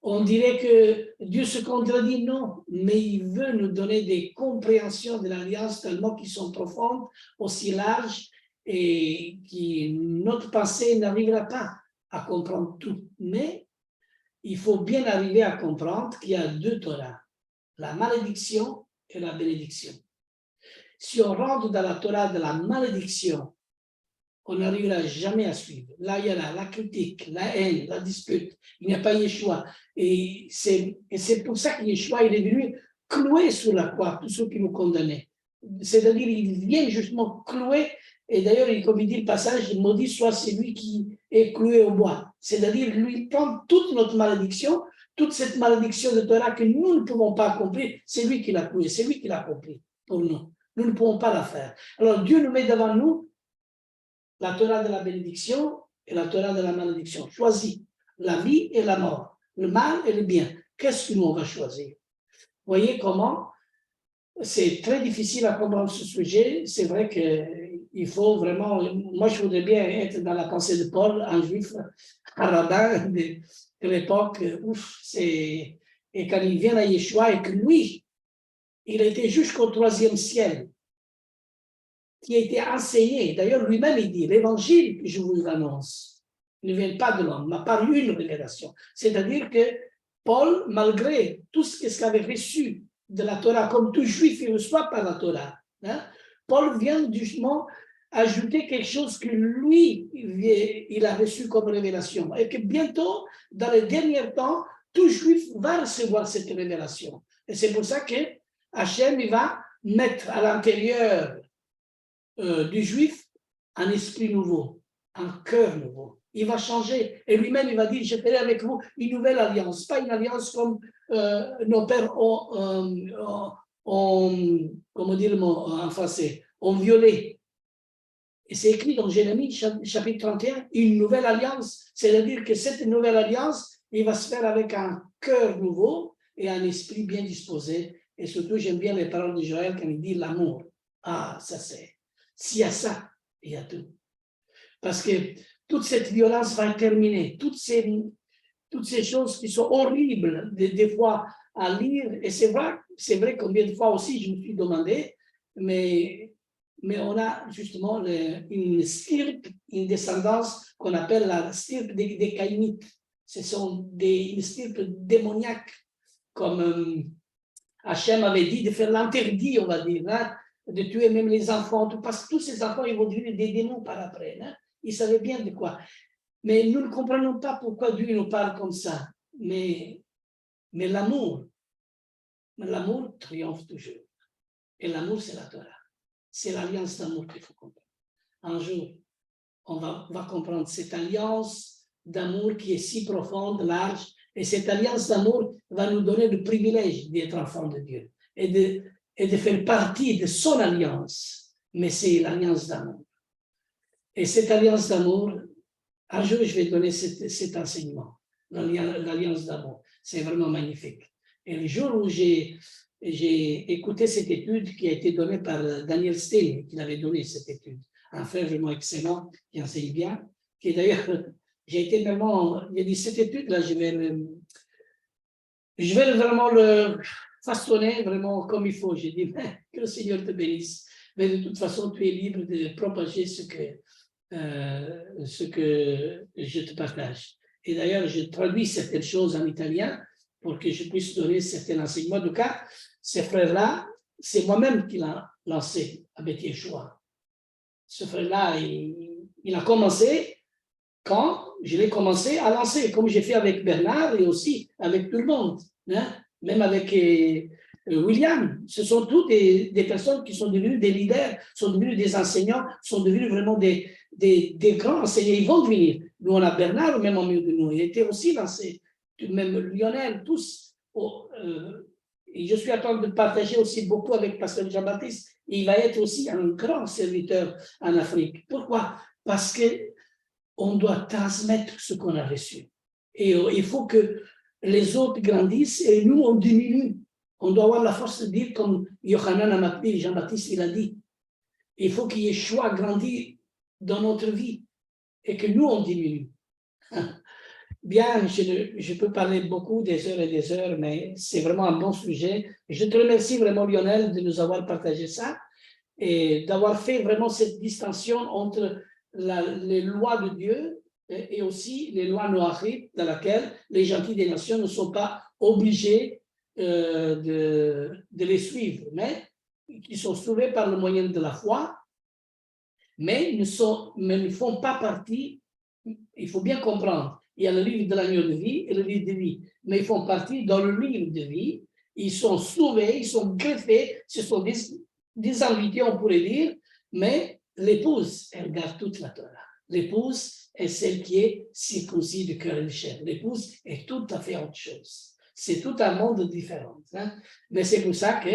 on dirait que Dieu se contredit, non, mais il veut nous donner des compréhensions de l'alliance tellement qui sont profondes, aussi larges, et que notre pensée n'arrivera pas à comprendre tout. Mais il faut bien arriver à comprendre qu'il y a deux Torahs, la malédiction et la bénédiction. Si on rentre dans la Torah de la malédiction, on n'arrivera jamais à suivre. Là, il y a la critique, la haine, la dispute. Il n'y a pas Yeshua. Et c'est pour ça que Yeshua il est venu clouer sur la croix tous ceux qui nous condamnaient. C'est-à-dire, il vient justement clouer. Et d'ailleurs, comme il dit le passage, il maudit soit celui qui est cloué au bois. C'est-à-dire, lui, il prend toute notre malédiction, toute cette malédiction de Torah que nous ne pouvons pas accomplir, c'est lui qui l'a cloué, c'est lui qui l'a accompli pour nous. Nous ne pouvons pas la faire. Alors, Dieu nous met devant nous la Torah de la bénédiction et la Torah de la malédiction. Choisis la vie et la mort, le mal et le bien. Qu'est-ce que nous on va choisir? Vous voyez comment c'est très difficile à comprendre ce sujet. C'est vrai qu'il faut vraiment... Moi, je voudrais bien être dans la pensée de Paul, un juif, un rabbin de l'époque. Et quand il vient à Yeshua et que lui, il a été jusqu'au 3e ciel, qui a été enseigné. D'ailleurs, lui-même, il dit, l'évangile que je vous annonce ne vient pas de l'homme, m'a paru une révélation. C'est-à-dire que Paul, malgré tout ce qu'il avait reçu de la Torah, comme tout juif, il reçoit par la Torah, hein, Paul vient justement ajouter quelque chose que lui, il a reçu comme révélation. Et que bientôt, dans les derniers temps, tout juif va recevoir cette révélation. Et c'est pour ça que Hachem, il va mettre à l'intérieur du juif un esprit nouveau, un cœur nouveau. Il va changer. Et lui-même, il va dire, je ferai avec vous une nouvelle alliance. Pas une alliance comme nos pères comment dire le mot en français, ont violé. Et c'est écrit dans Jérémie, chapitre 31, une nouvelle alliance. C'est-à-dire que cette nouvelle alliance, il va se faire avec un cœur nouveau et un esprit bien disposé. Et surtout, j'aime bien les paroles de Joël quand il dit l'amour. Ah, ça c'est. S'il y a ça, il y a tout. Parce que toute cette violence va être terminée. Toutes ces choses qui sont horribles, des fois, à lire. Et c'est vrai combien de fois aussi je me suis demandé, mais on a justement une stirpe, une descendance qu'on appelle la stirpe des Caïnites. Ce sont une stirpe démoniaque, comme Hachem avait dit, de faire l'interdit, on va dire, hein, de tuer même les enfants, parce que tous ces enfants, ils vont devenir des démons par après. Hein. Ils savaient bien de quoi. Mais nous ne comprenons pas pourquoi Dieu nous parle comme ça. Mais l'amour triomphe toujours. Et l'amour, c'est la Torah. C'est l'alliance d'amour qu'il faut comprendre. Un jour, on va comprendre cette alliance d'amour qui est si profonde, large, et cette alliance d'amour va nous donner le privilège d'être enfants de Dieu et de faire partie de son alliance. Mais c'est l'alliance d'amour. Et cette alliance d'amour, un jour, je vais donner cet enseignement, l'alliance d'amour. C'est vraiment magnifique. Et le jour où j'ai écouté cette étude qui a été donnée par Daniel Steele, qui avait donné cette étude, un frère vraiment excellent, qui enseigne bien, qui d'ailleurs, j'ai été vraiment, il a dit, cette étude-là, je vais vraiment le façonner vraiment comme il faut. J'ai dit, que le Seigneur te bénisse. Mais de toute façon, tu es libre de propager ce que je te partage. Et d'ailleurs, je traduis certaines choses en italien pour que je puisse donner certains enseignements. En tout cas, ces frères-là, c'est moi-même qui l'ai lancé à Beth Yeshua. Ce frère-là, il a commencé quand je l'ai commencé à lancer, comme j'ai fait avec Bernard et aussi avec tout le monde, hein? Même avec William. Ce sont toutes des personnes qui sont devenues des leaders, sont devenus des enseignants, sont devenus vraiment des grands enseignants. Ils vont devenir. Nous, on a Bernard, même en milieu de nous. Il était aussi lancé. Même Lionel, tous. Et je suis en train de partager aussi beaucoup avec Pasteur Jean-Baptiste. Il va être aussi un grand serviteur en Afrique. Pourquoi? Parce que on doit transmettre ce qu'on a reçu. Et il faut que les autres grandissent et nous, on diminue. On doit avoir la force de dire, comme Yohanan Amakbi, Jean-Baptiste, il a dit, il faut qu'il y ait choix grandi dans notre vie et que nous, on diminue. Bien, je peux parler beaucoup des heures et des heures, mais c'est vraiment un bon sujet. Je te remercie vraiment, Lionel, de nous avoir partagé ça et d'avoir fait vraiment cette distinction entre les lois de Dieu et aussi les lois noachites dans lesquelles les gentils des nations ne sont pas obligés de les suivre, mais qui sont sauvés par le moyen de la foi, mais ne font pas partie, il faut bien comprendre, il y a le livre de l'agneau de vie et le livre de vie, mais ils font partie dans le livre de vie, ils sont sauvés, ils sont greffés, ce sont des invités, on pourrait dire, mais l'épouse, elle garde toute la Torah. L'épouse est celle qui est circoncis de cœur et de chair. L'épouse est tout à fait autre chose. C'est tout un monde différent. Hein? Mais c'est pour ça que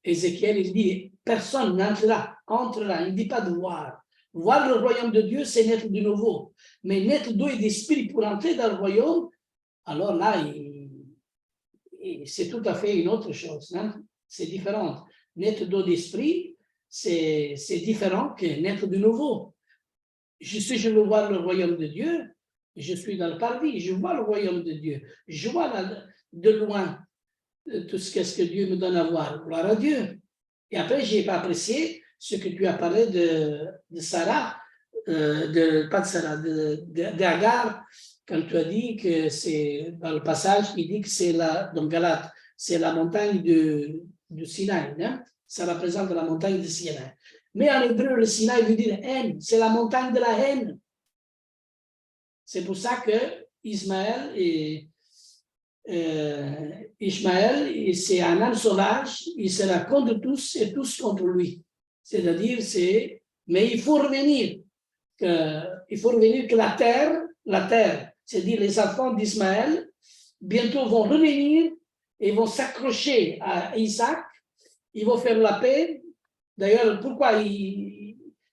Ézéchiel, il dit, personne n'entrera, il ne dit pas de voir. Voir le royaume de Dieu, c'est naître de nouveau. Mais naître d'eau et d'esprit pour entrer dans le royaume, alors là, c'est tout à fait une autre chose. Hein? C'est différent. Naître d'eau d'esprit, c'est différent que naître de nouveau. Si je veux voir le royaume de Dieu, je suis dans le paradis, je vois le royaume de Dieu, je vois de loin tout ce que Dieu me donne à voir, gloire à Dieu. Et après, je n'ai pas apprécié ce que tu as parlé de Sarah, pas de Sarah, d'Agar, quand tu as dit que c'est, dans le passage, il dit que c'est dans Galate, c'est la montagne du Sinaï, hein? Ça représente la montagne de Sinaï. Mais en hébreu, le Sinaï veut dire haine. C'est la montagne de la haine. C'est pour ça que Ishmaël, c'est un âme sauvage. Il sera contre tous et tous contre lui. C'est-à-dire, mais il faut revenir que la terre, c'est-à-dire les enfants d'Ismaël, bientôt vont revenir et vont s'accrocher à Isaac. Ils vont faire la paix. D'ailleurs, pourquoi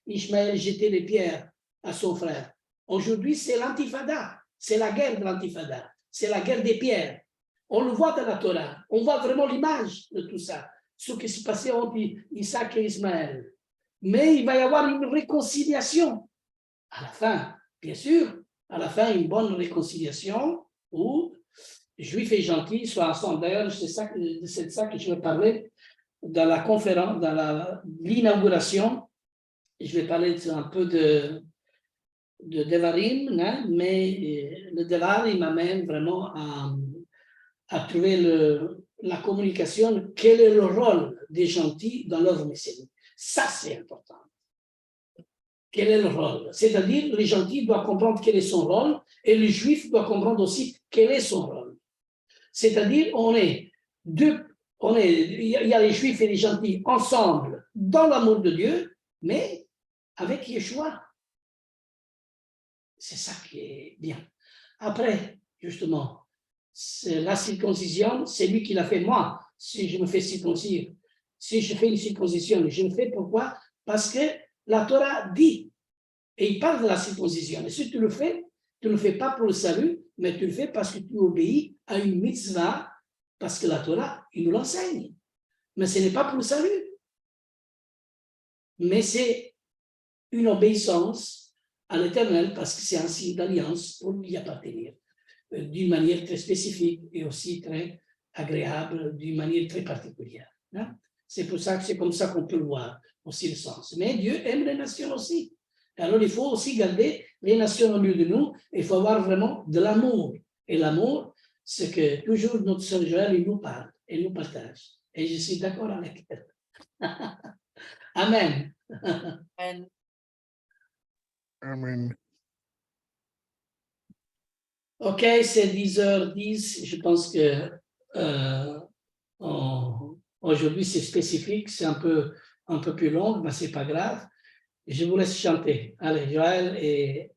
Ishmaël jetait les pierres à son frère? Aujourd'hui, c'est l'antifada. C'est la guerre de l'antifada. C'est la guerre des pierres. On le voit dans la Torah. On voit vraiment l'image de tout ça. Ce qui s'est passé entre Isaac et Ismaël. Mais il va y avoir une réconciliation. À la fin, bien sûr, à la fin, une bonne réconciliation où Juifs et gentils soient ensemble. D'ailleurs, c'est de ça que je vais parler dans la conférence, dans l'inauguration. Je vais parler un peu de Devarim, hein, mais le Devar, il m'amène vraiment à trouver la communication, quel est le rôle des gentils dans l'œuvre messianique. Ça, c'est important. Quel est le rôle? C'est-à-dire, les gentils doivent comprendre quel est son rôle et les juifs doivent comprendre aussi quel est son rôle. C'est-à-dire, il y a les juifs et les gentils ensemble dans l'amour de Dieu, mais avec Yeshua. C'est ça qui est bien. Après, justement, la circoncision, c'est lui qui l'a fait. Moi, si je me fais circoncire, si je fais une circoncision, je le fais pourquoi? Parce que la Torah dit, et il parle de la circoncision. Et si tu le fais pas pour le salut, mais tu le fais parce que tu obéis à une mitzvah, parce que la Torah, il nous l'enseigne. Mais ce n'est pas pour le salut. Mais c'est une obéissance à l'Éternel parce que c'est un signe d'alliance pour y appartenir d'une manière très spécifique et aussi très agréable, d'une manière très particulière. Hein? C'est pour ça que c'est comme ça qu'on peut le voir aussi le sens. Mais Dieu aime les nations aussi. Alors il faut aussi garder les nations au milieu de nous. Il faut avoir vraiment de l'amour. Et l'amour, c'est que toujours notre sœur Joël, il nous parle et nous partage. Et je suis d'accord avec elle. Amen. Amen. Amen. Ok, c'est 10h10. Je pense que aujourd'hui c'est spécifique, c'est un peu plus long, mais c'est pas grave. Je vous laisse chanter. Allez, Joël et